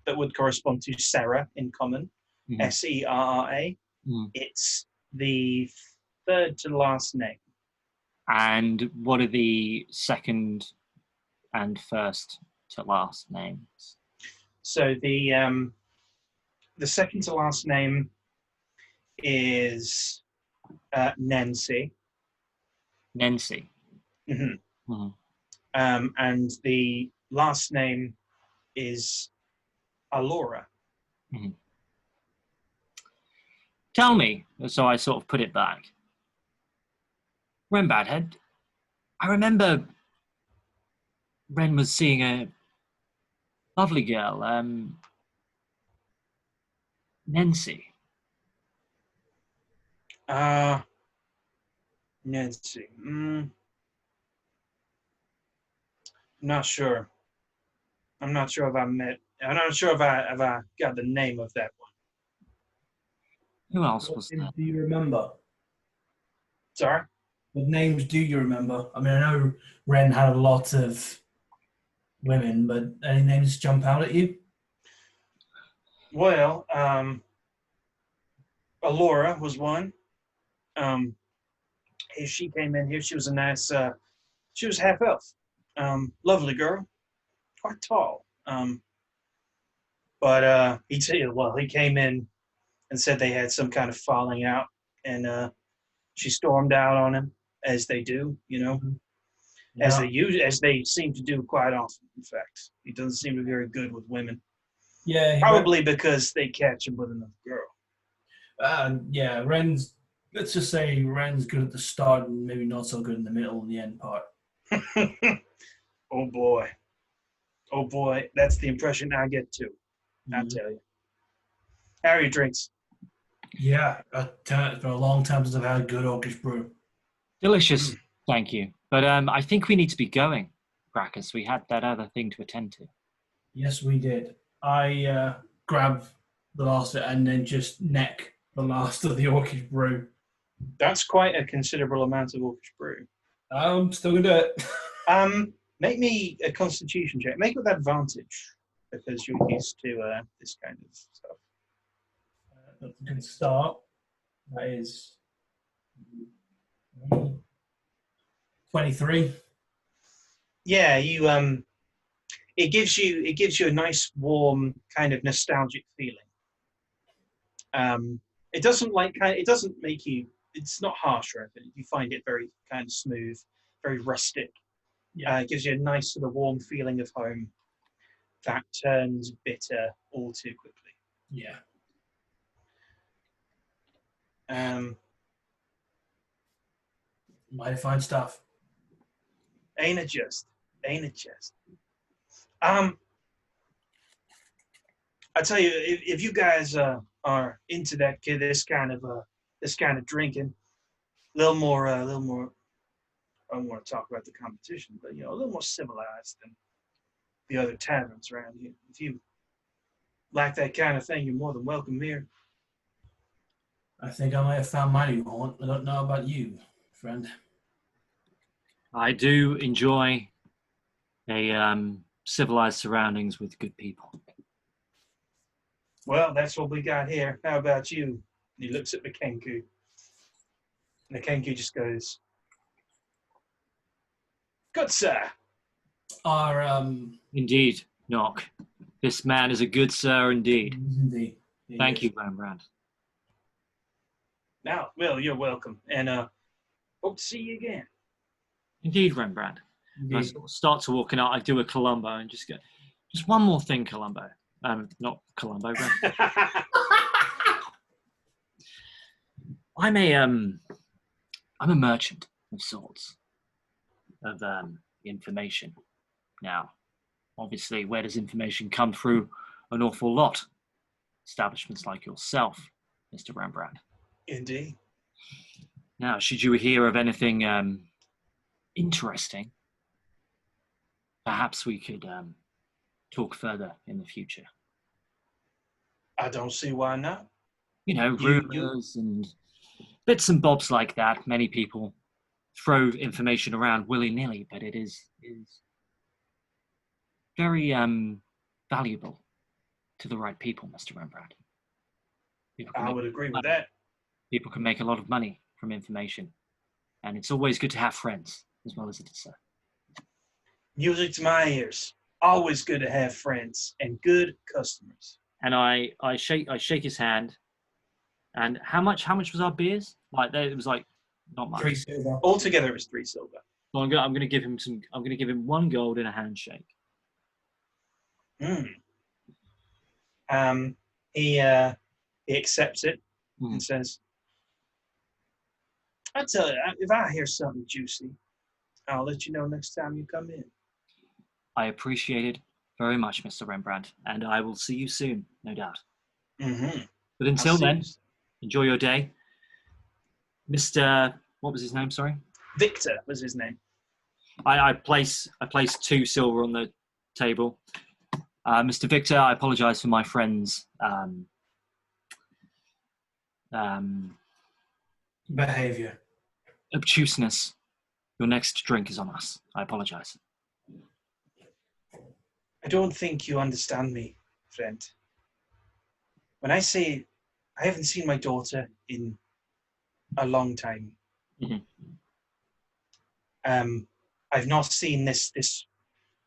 [SPEAKER 2] would correspond to Sarah in common, Serra. It's the 3rd to last name.
[SPEAKER 1] And what are the 2nd and 1st to last names?
[SPEAKER 2] So the 2nd to last name is Nancy.
[SPEAKER 1] Nancy.
[SPEAKER 2] Mm-hmm. Mm-hmm. And the last name is Alora.
[SPEAKER 1] Mm-hmm. Tell me, so I sort of put it back. Ren Badhead, I remember Ren was seeing a lovely girl, Nancy.
[SPEAKER 2] Nancy. Not sure. I'm not sure if I got the name of that one.
[SPEAKER 1] Who else was there?
[SPEAKER 3] Do you remember?
[SPEAKER 2] Sorry?
[SPEAKER 3] What names do you remember? I mean, I know Ren had a lot of women, but any names jump out at you?
[SPEAKER 2] Well, Alora was one. She came in here. She was a nice. She was half elf. Lovely girl, quite tall. But he came in and said they had some kind of falling out, and she stormed out on him, as they do,
[SPEAKER 3] Yeah.
[SPEAKER 2] as they seem to do quite often. In fact, he doesn't seem to be very good with women.
[SPEAKER 3] Yeah,
[SPEAKER 2] Probably because they catch him with another girl.
[SPEAKER 3] Yeah, Ren's. Let's just say Ren's good at the start and maybe not so good in the middle and the end part.
[SPEAKER 2] Oh boy, that's the impression I get too. I tell you. How are your drinks?
[SPEAKER 3] Yeah, it's been a long time since I've had a good orcish brew.
[SPEAKER 1] Delicious, thank you. But I think we need to be going, Graccus. We had that other thing to attend to.
[SPEAKER 3] Yes, we did. I grab the last of it and then just neck the last of the orcish brew.
[SPEAKER 2] That's quite a considerable amount of orcish brew.
[SPEAKER 3] I'm still gonna do it.
[SPEAKER 2] Make me a constitution check. Make it with advantage, because you're used to this kind of stuff.
[SPEAKER 3] That's a good start. That is 23.
[SPEAKER 2] Yeah, it gives you a nice warm kind of nostalgic feeling. It doesn't make you. It's not harsh or anything. You find it very kind of smooth, very rustic.
[SPEAKER 3] Yeah.
[SPEAKER 2] It gives you a nice sort of warm feeling of home that turns bitter all too quickly.
[SPEAKER 3] Yeah.
[SPEAKER 2] Mighty
[SPEAKER 3] fine stuff.
[SPEAKER 2] Ain't it just? Ain't it just? I tell you, if you guys are into this kind of drinking, a little more. I don't want to talk about the competition, but a little more civilized than the other taverns around here. If you like that kind of thing, you're more than welcome here.
[SPEAKER 3] I think I might have found my new haunt. I don't know about you, friend.
[SPEAKER 1] I do enjoy a civilized surroundings with good people.
[SPEAKER 2] Well, that's what we got here. How about you? And he looks at the Kenku. And the Kenku just goes, good sir.
[SPEAKER 1] Indeed, Knock. This man is a good sir indeed.
[SPEAKER 3] Indeed.
[SPEAKER 1] Thank you, Rembrandt.
[SPEAKER 2] Now, well, you're welcome. And hope to see you again.
[SPEAKER 1] Indeed, Rembrandt. I sort of start to walking out. I do a Columbo and just go, just one more thing, Columbo. Not Columbo. I'm a merchant of sorts of information. Now, obviously, where does information come through? An awful lot. Establishments like yourself, Mr. Rembrandt.
[SPEAKER 2] Indeed.
[SPEAKER 1] Now, should you hear of anything interesting, perhaps we could talk further in the future.
[SPEAKER 2] I don't see why not.
[SPEAKER 1] Rumors and bits and bobs like that. Many people throw information around willy-nilly, but it is very valuable to the right people, Mr. Rembrandt.
[SPEAKER 2] I would agree with that.
[SPEAKER 1] People can make a lot of money from information, and it's always good to have friends as well as it is, sir.
[SPEAKER 2] Music to my ears. Always good to have friends and good customers.
[SPEAKER 1] And I shake his hand. And how much was our beers? It was not much.
[SPEAKER 3] 3 silver.
[SPEAKER 2] Altogether, it was 3 silver.
[SPEAKER 1] So I'm gonna give him I'm gonna give him 1 gold and a handshake.
[SPEAKER 2] He accepts it and says, I tell you, if I hear something juicy, I'll let you know next time you come in.
[SPEAKER 1] I appreciate it very much, Mr. Rembrandt, and I will see you soon, no doubt. But until then, enjoy your day. Mr. What was his name, sorry?
[SPEAKER 2] Victor was his name.
[SPEAKER 1] I place 2 silver on the table. Mr. Victor, I apologize for my friend's
[SPEAKER 3] behavior.
[SPEAKER 1] Obtuseness. Your next drink is on us. I apologize.
[SPEAKER 2] I don't think you understand me, friend. When I say I haven't seen my daughter in a long time, I've not seen this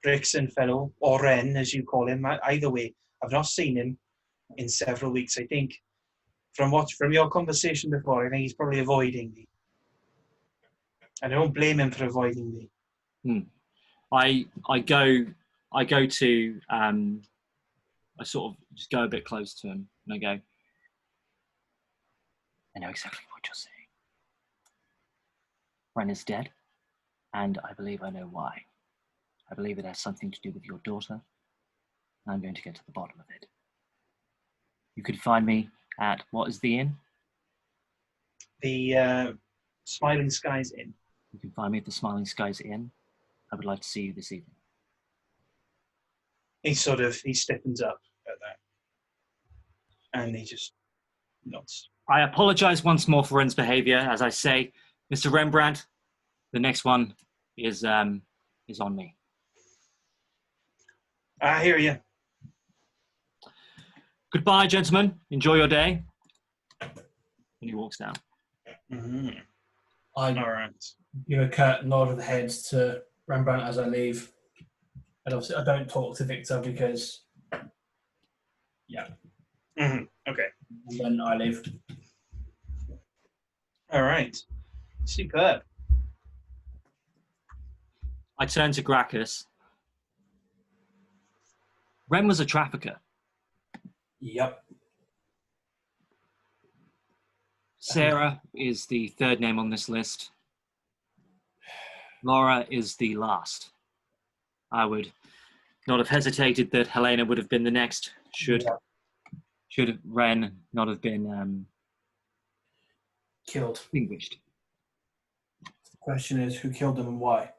[SPEAKER 2] Brixton fellow, or Renn, as you call him. Either way, I've not seen him in several weeks. I think from your conversation before, I think he's probably avoiding me. And I don't blame him for avoiding me.
[SPEAKER 1] I go to I sort of just go a bit close to him and I go, I know exactly what you're saying. Renn is dead, and I believe I know why. I believe it has something to do with your daughter, and I'm going to get to the bottom of it. You can find me at, what is the inn?
[SPEAKER 2] The Smiling Skies Inn.
[SPEAKER 1] You can find me at the Smiling Skies Inn. I would like to see you this evening.
[SPEAKER 2] He stiffens up at that. And he just nods.
[SPEAKER 1] I apologize once more for Renn's behavior. As I say, Mr. Rembrandt, the next one is on me.
[SPEAKER 2] I hear you.
[SPEAKER 1] Goodbye, gentlemen. Enjoy your day. And he walks down.
[SPEAKER 3] I
[SPEAKER 2] All right.
[SPEAKER 3] give a curt nod of the head to Rembrandt as I leave. And obviously I don't talk to Victor because,
[SPEAKER 2] Okay.
[SPEAKER 3] And then I leave.
[SPEAKER 2] All right. Superb.
[SPEAKER 1] I turn to Graccus. Renn was a trafficker.
[SPEAKER 3] Yep.
[SPEAKER 1] Sarah is the 3rd name on this list. Laura is the last. I would not have hesitated that Helena would have been the next, should Renn not have been
[SPEAKER 3] Killed.
[SPEAKER 1] extinguished.
[SPEAKER 3] The question is, who killed them and why?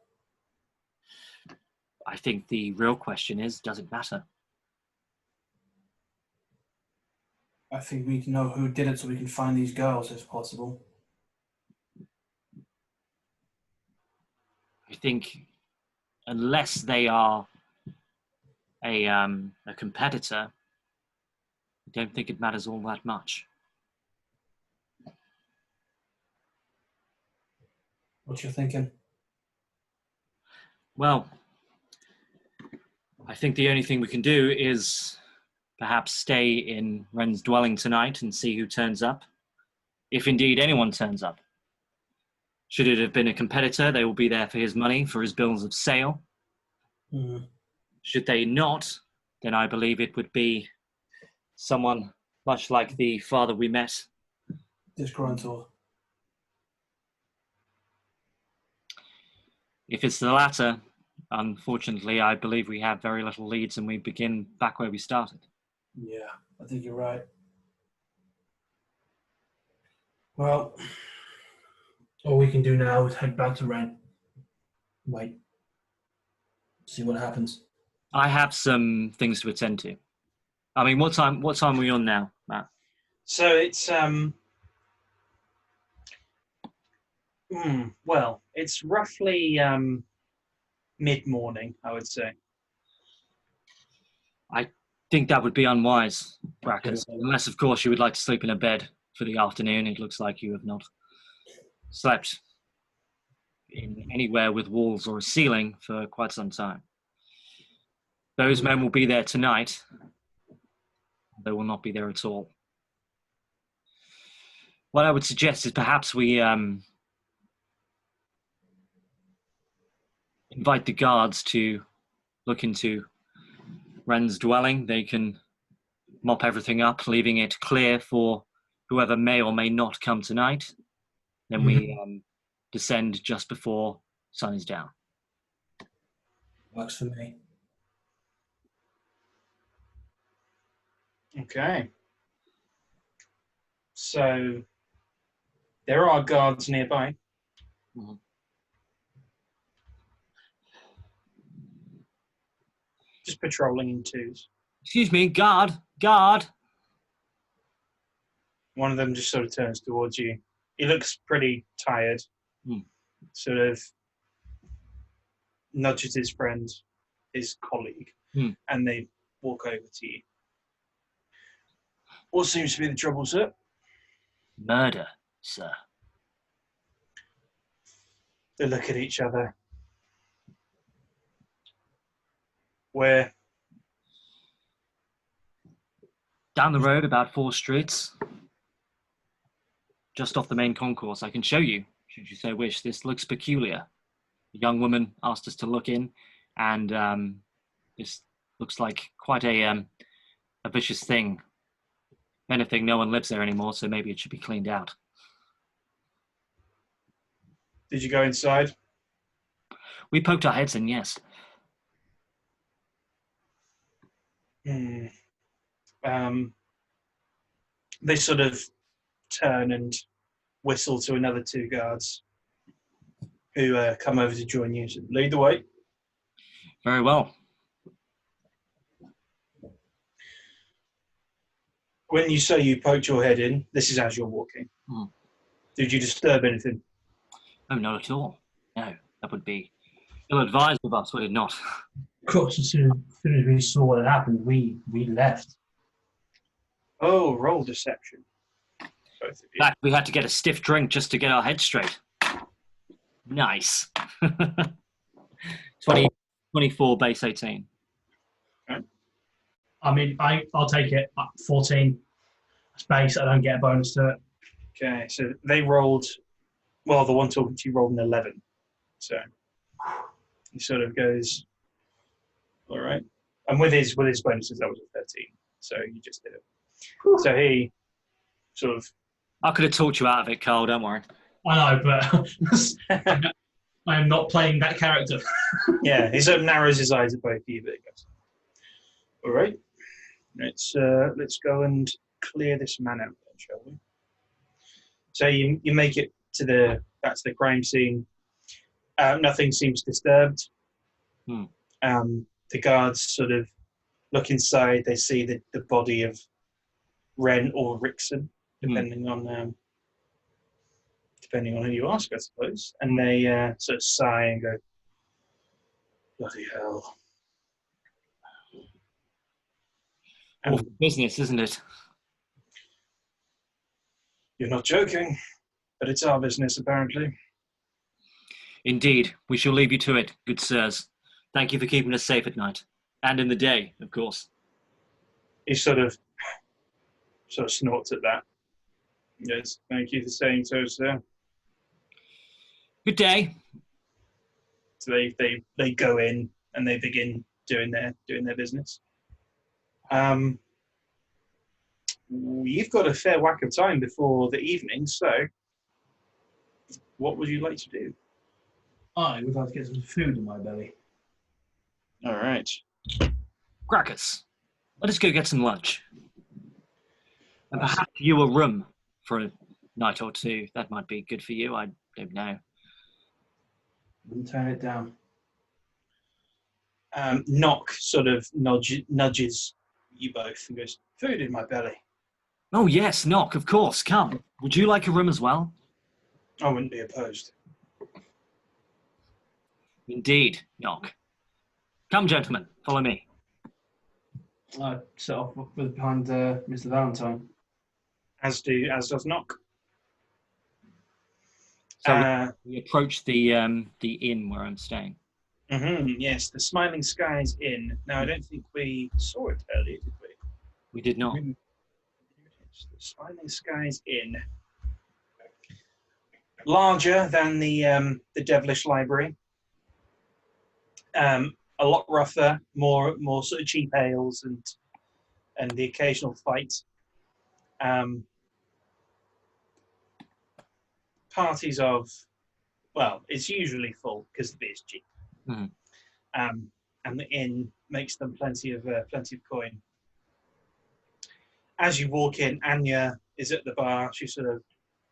[SPEAKER 1] I think the real question is, does it matter?
[SPEAKER 3] I think we need to know who did it so we can find these girls, if possible.
[SPEAKER 1] I think unless they are a competitor, I don't think it matters all that much.
[SPEAKER 3] What you thinking?
[SPEAKER 1] Well, I think the only thing we can do is perhaps stay in Renn's dwelling tonight and see who turns up, if indeed anyone turns up. Should it have been a competitor, they will be there for his money, for his bills of sale.
[SPEAKER 3] Mm.
[SPEAKER 1] Should they not, then I believe it would be someone much like the father we met.
[SPEAKER 3] Disgruntled.
[SPEAKER 1] If it's the latter, unfortunately, I believe we have very little leads and we begin back where we started.
[SPEAKER 3] Yeah, I think you're right. Well, all we can do now is head back to Renn. Wait. See what happens.
[SPEAKER 1] I have some things to attend to. I mean, what time are we on now, Matt?
[SPEAKER 2] So it's well, it's roughly mid-morning, I would say.
[SPEAKER 1] I think that would be unwise, Graccus. Unless, of course, you would like to sleep in a bed for the afternoon. It looks like you have not slept in anywhere with walls or a ceiling for quite some time. Those men will be there tonight. They will not be there at all. What I would suggest is perhaps we invite the guards to look into Renn's dwelling. They can mop everything up, leaving it clear for whoever may or may not come tonight. Then we descend just before sun is down.
[SPEAKER 3] Works for me.
[SPEAKER 2] Okay. So there are guards nearby.
[SPEAKER 1] Mhm.
[SPEAKER 2] Just patrolling in twos.
[SPEAKER 1] Excuse me, guard.
[SPEAKER 2] One of them just sort of turns towards you. He looks pretty tired. Sort of nudges his friend, his colleague, and they walk over to you. What seems to be the trouble, sir?
[SPEAKER 1] Murder, sir.
[SPEAKER 2] They look at each other. Where?
[SPEAKER 1] Down the road, about 4 streets. Just off the main concourse. I can show you, should you so wish. This looks peculiar. A young woman asked us to look in, and this looks like quite a vicious thing. If anything, no one lives there anymore, so maybe it should be cleaned out.
[SPEAKER 2] Did you go inside?
[SPEAKER 1] We poked our heads in, yes.
[SPEAKER 2] They sort of turn and whistle to another 2 guards who come over to join you. So lead the way.
[SPEAKER 1] Very well.
[SPEAKER 2] When you say you poked your head in, this is as you're walking. Did you disturb anything?
[SPEAKER 1] Oh, not at all. No, that would be ill-advised of us, would it not?
[SPEAKER 3] Of course, as soon as we saw what had happened, we left.
[SPEAKER 2] Oh, roll deception. Both of
[SPEAKER 1] In fact, we had to get a stiff drink just to get our heads straight. Nice. 24 base 18.
[SPEAKER 2] Okay.
[SPEAKER 3] I mean, I'll take it. 14 space. I don't get a bonus to it.
[SPEAKER 2] Okay, so they rolled. Well, the one talking to you rolled an 11. So he sort of goes, all right. And with his bonuses, that was a 13. So you just did it. So he sort of.
[SPEAKER 1] I could have talked you out of it, Carl, don't worry.
[SPEAKER 3] I know, but I am not playing that character.
[SPEAKER 2] Yeah, he sort of narrows his eyes at both of you, but it goes. All right, let's go and clear this man out, then, shall we? So you make it back to the crime scene. Nothing seems disturbed. The guards sort of look inside. They see the body of Renn or Rickson, depending on who you ask, I suppose. And they sort of sigh and go, "Bloody hell!"
[SPEAKER 1] Awful business, isn't it?
[SPEAKER 2] You're not joking, but it's our business, apparently.
[SPEAKER 1] Indeed, we shall leave you to it, good sirs. Thank you for keeping us safe at night. And in the day, of course.
[SPEAKER 2] He sort of snorts at that. Yes, thank you for saying so, sir.
[SPEAKER 1] Good day.
[SPEAKER 2] So they go in and they begin doing their business. You've got a fair whack of time before the evening, so what would you like to do?
[SPEAKER 3] I would like to get some food in my belly.
[SPEAKER 2] All right.
[SPEAKER 1] Graccus, let us go get some lunch. And perhaps you a room for a night or two. That might be good for you. I don't know.
[SPEAKER 3] Wouldn't turn it down.
[SPEAKER 2] Knock sort of nudges you both and goes, "Food in my belly."
[SPEAKER 1] Oh, yes, Knock, of course. Come. Would you like a room as well?
[SPEAKER 2] I wouldn't be opposed.
[SPEAKER 1] Indeed, Knock. Come, gentlemen, follow me.
[SPEAKER 3] I set off with behind Mr. Valentine.
[SPEAKER 2] As does Knock.
[SPEAKER 1] So we approach the inn where I'm staying.
[SPEAKER 2] Yes, the Smiling Skies Inn. Now, I don't think we saw it earlier, did we?
[SPEAKER 1] We did not.
[SPEAKER 2] It's the Smiling Skies Inn. Larger than the Devilish Library. A lot rougher, more sort of cheap ales and the occasional fight. Parties of, well, it's usually full because the beer's cheap. And the inn makes them plenty of coin. As you walk in, Anya is at the bar. She sort of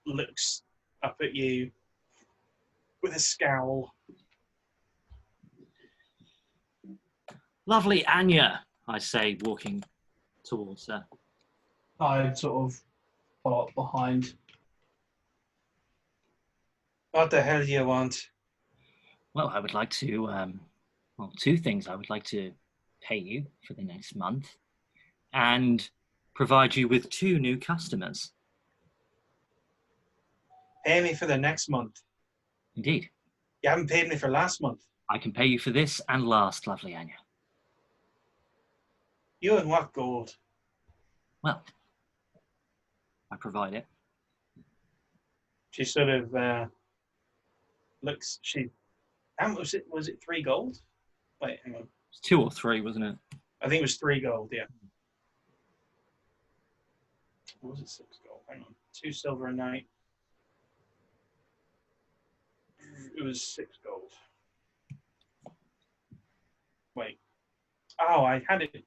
[SPEAKER 2] looks up at you with a scowl.
[SPEAKER 1] Lovely Anya, I say, walking towards her.
[SPEAKER 3] I sort of follow up behind.
[SPEAKER 2] What the hell do you want?
[SPEAKER 1] Well, I would like to, two things. I would like to pay you for the next month and provide you with 2 new customers.
[SPEAKER 2] Pay me for the next month.
[SPEAKER 1] Indeed.
[SPEAKER 2] You haven't paid me for last month.
[SPEAKER 1] I can pay you for this and last, lovely Anya.
[SPEAKER 2] You and what gold?
[SPEAKER 1] Well, I provide it.
[SPEAKER 2] She sort of looks. How much was it? 3 gold? Wait, hang on.
[SPEAKER 1] It's 2 or 3, wasn't it?
[SPEAKER 2] I think it was 3 gold. Yeah. Or was it 6 gold? Hang on. 2 silver a night. It was 6 gold. Wait. Oh, I had it.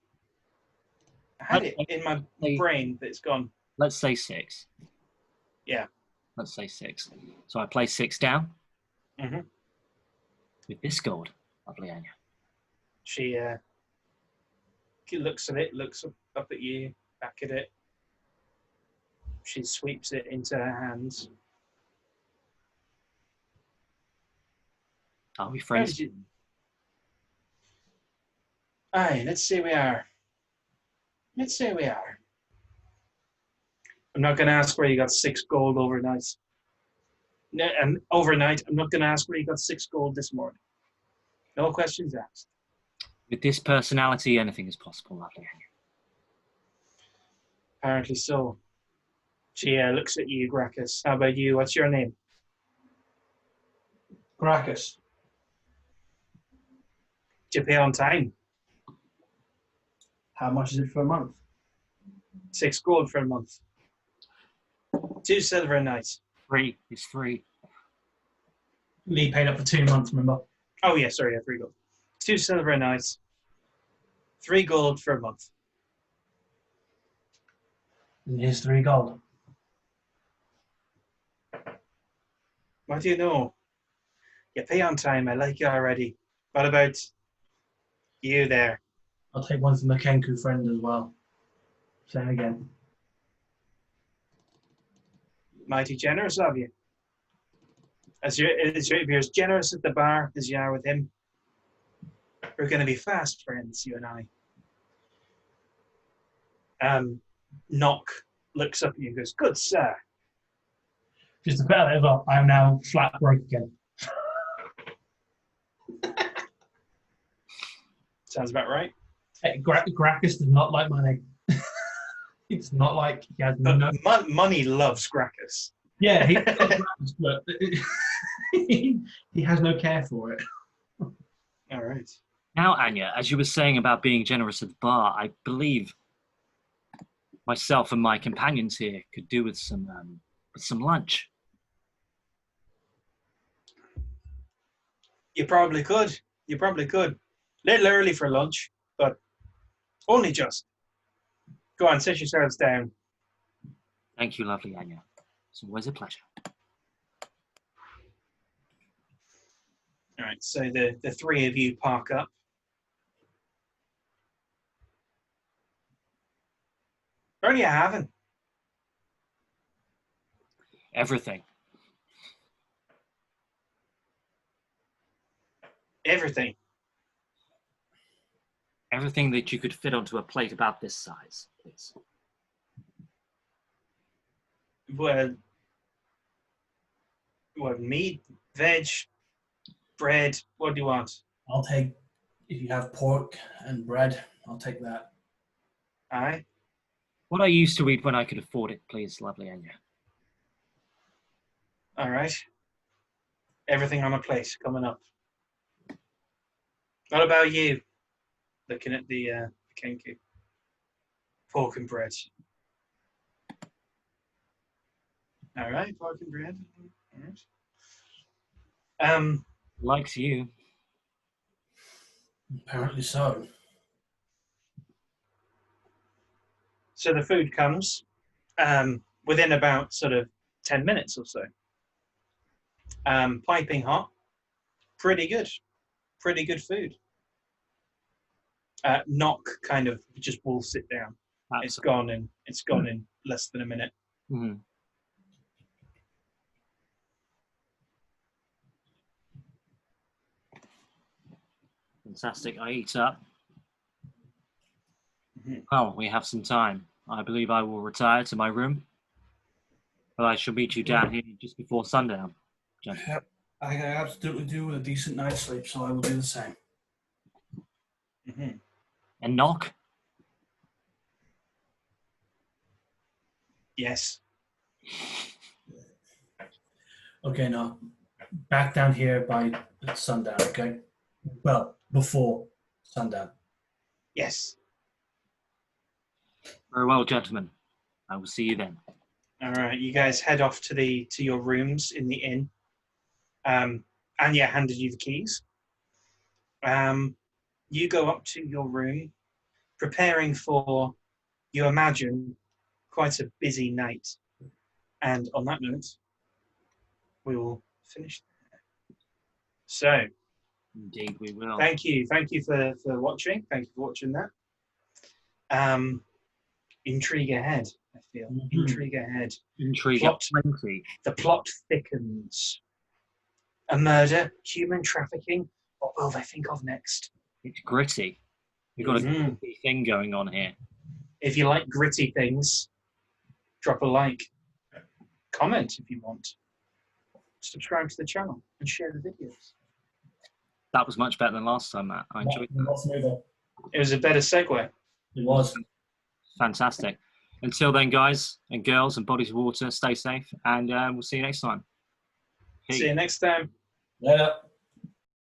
[SPEAKER 2] In my brain, but it's gone.
[SPEAKER 1] Let's say 6.
[SPEAKER 2] Yeah.
[SPEAKER 1] Let's say 6. So I place 6 down. With this gold, lovely Anya.
[SPEAKER 2] She looks at it, looks up at you, back at it. She sweeps it into her hands.
[SPEAKER 1] Are we friends?
[SPEAKER 2] Aye, let's say we are. I'm not going to ask where you got 6 gold overnight. And overnight, I'm not going to ask where you got 6 gold this morning. No questions asked.
[SPEAKER 1] With this personality, anything is possible, lovely Anya.
[SPEAKER 2] Apparently so. She looks at you, Graccus. How about you? What's your name?
[SPEAKER 3] Graccus.
[SPEAKER 2] Do you pay on time?
[SPEAKER 3] How much is it for a month?
[SPEAKER 2] 6 gold for a month. 2 silver a night.
[SPEAKER 1] 3 is 3.
[SPEAKER 3] Lee paid up for 2 months, remember?
[SPEAKER 2] Oh, yeah, sorry, yeah, 3 gold. 2 silver a night. 3 gold for a month.
[SPEAKER 3] And here's 3 gold.
[SPEAKER 2] What do you know? You pay on time. I like you already. What about you there?
[SPEAKER 3] I'll take one from the Kenku friend as well. Same again.
[SPEAKER 2] Mighty generous of you. If you're as generous at the bar as you are with him, we're going to be fast friends, you and I. Knock looks up at you and goes, "Good sir."
[SPEAKER 3] Just to better it up, I am now flat broke again.
[SPEAKER 2] Sounds about right.
[SPEAKER 3] Hey, Graccus does not like money. It's not like he has no...
[SPEAKER 2] Money loves Graccus.
[SPEAKER 3] Yeah, he loves Graccus, but he has no care for it.
[SPEAKER 2] All right.
[SPEAKER 1] Now, Anya, as you were saying about being generous at the bar, I believe myself and my companions here could do with some lunch.
[SPEAKER 2] You probably could. You probably could. Little early for lunch, but only just. Go on, sit yourselves down.
[SPEAKER 1] Thank you, lovely Anya. It's always a pleasure.
[SPEAKER 2] All right, so the 3 of you park up. What are you having?
[SPEAKER 1] Everything.
[SPEAKER 2] Everything.
[SPEAKER 1] Everything that you could fit onto a plate about this size, please.
[SPEAKER 2] Well, meat, veg, bread. What do you want?
[SPEAKER 3] I'll take, if you have pork and bread, I'll take that.
[SPEAKER 2] Aye.
[SPEAKER 1] What I used to eat when I could afford it, please, lovely Anya.
[SPEAKER 2] All right. Everything on a plate coming up. What about you? Looking at the kenku. Pork and bread. All right, pork and bread. All right.
[SPEAKER 1] Likes you.
[SPEAKER 3] Apparently so.
[SPEAKER 2] So the food comes within about sort of 10 minutes or so. Piping hot. Pretty good. Pretty good food. Knock kind of just will sit down.
[SPEAKER 1] Absolutely.
[SPEAKER 2] It's gone in less than a minute.
[SPEAKER 1] Mm-hmm. Fantastic. I eat up.
[SPEAKER 2] Mm-hmm.
[SPEAKER 1] Well, we have some time. I believe I will retire to my room. But I shall meet you down here just before sundown. Gentlemen.
[SPEAKER 3] Yep. I absolutely do with a decent night's sleep, so I will do the same.
[SPEAKER 2] Mm-hmm.
[SPEAKER 1] And knock?
[SPEAKER 2] Yes.
[SPEAKER 3] Okay, now, back down here by sundown, okay? Well, before sundown.
[SPEAKER 2] Yes.
[SPEAKER 1] Very well, gentlemen. I will see you then.
[SPEAKER 2] All right. You guys head off to your rooms in the inn. Anya handed you the keys. You go up to your room, preparing for, you imagine, quite a busy night. And on that note, we will finish there. So,
[SPEAKER 1] Indeed, we will.
[SPEAKER 2] thank you for watching. Thank you for watching that. Intrigue ahead, I feel.
[SPEAKER 1] Mm-hmm.
[SPEAKER 2] Intrigue ahead.
[SPEAKER 1] Intrigue plenty.
[SPEAKER 2] The plot thickens. A murder, human trafficking. What will they think of next?
[SPEAKER 1] It's gritty. We've got a gritty thing going on here.
[SPEAKER 2] If you like gritty things, drop a like. Comment if you want. Subscribe to the channel and share the videos.
[SPEAKER 1] That was much better than last time, Matt. I enjoyed that.
[SPEAKER 2] It was a better segue.
[SPEAKER 3] It was.
[SPEAKER 1] Fantastic. Until then, guys and girls and bodies of water, stay safe, and we'll see you next time.
[SPEAKER 2] See you next time.
[SPEAKER 3] Later.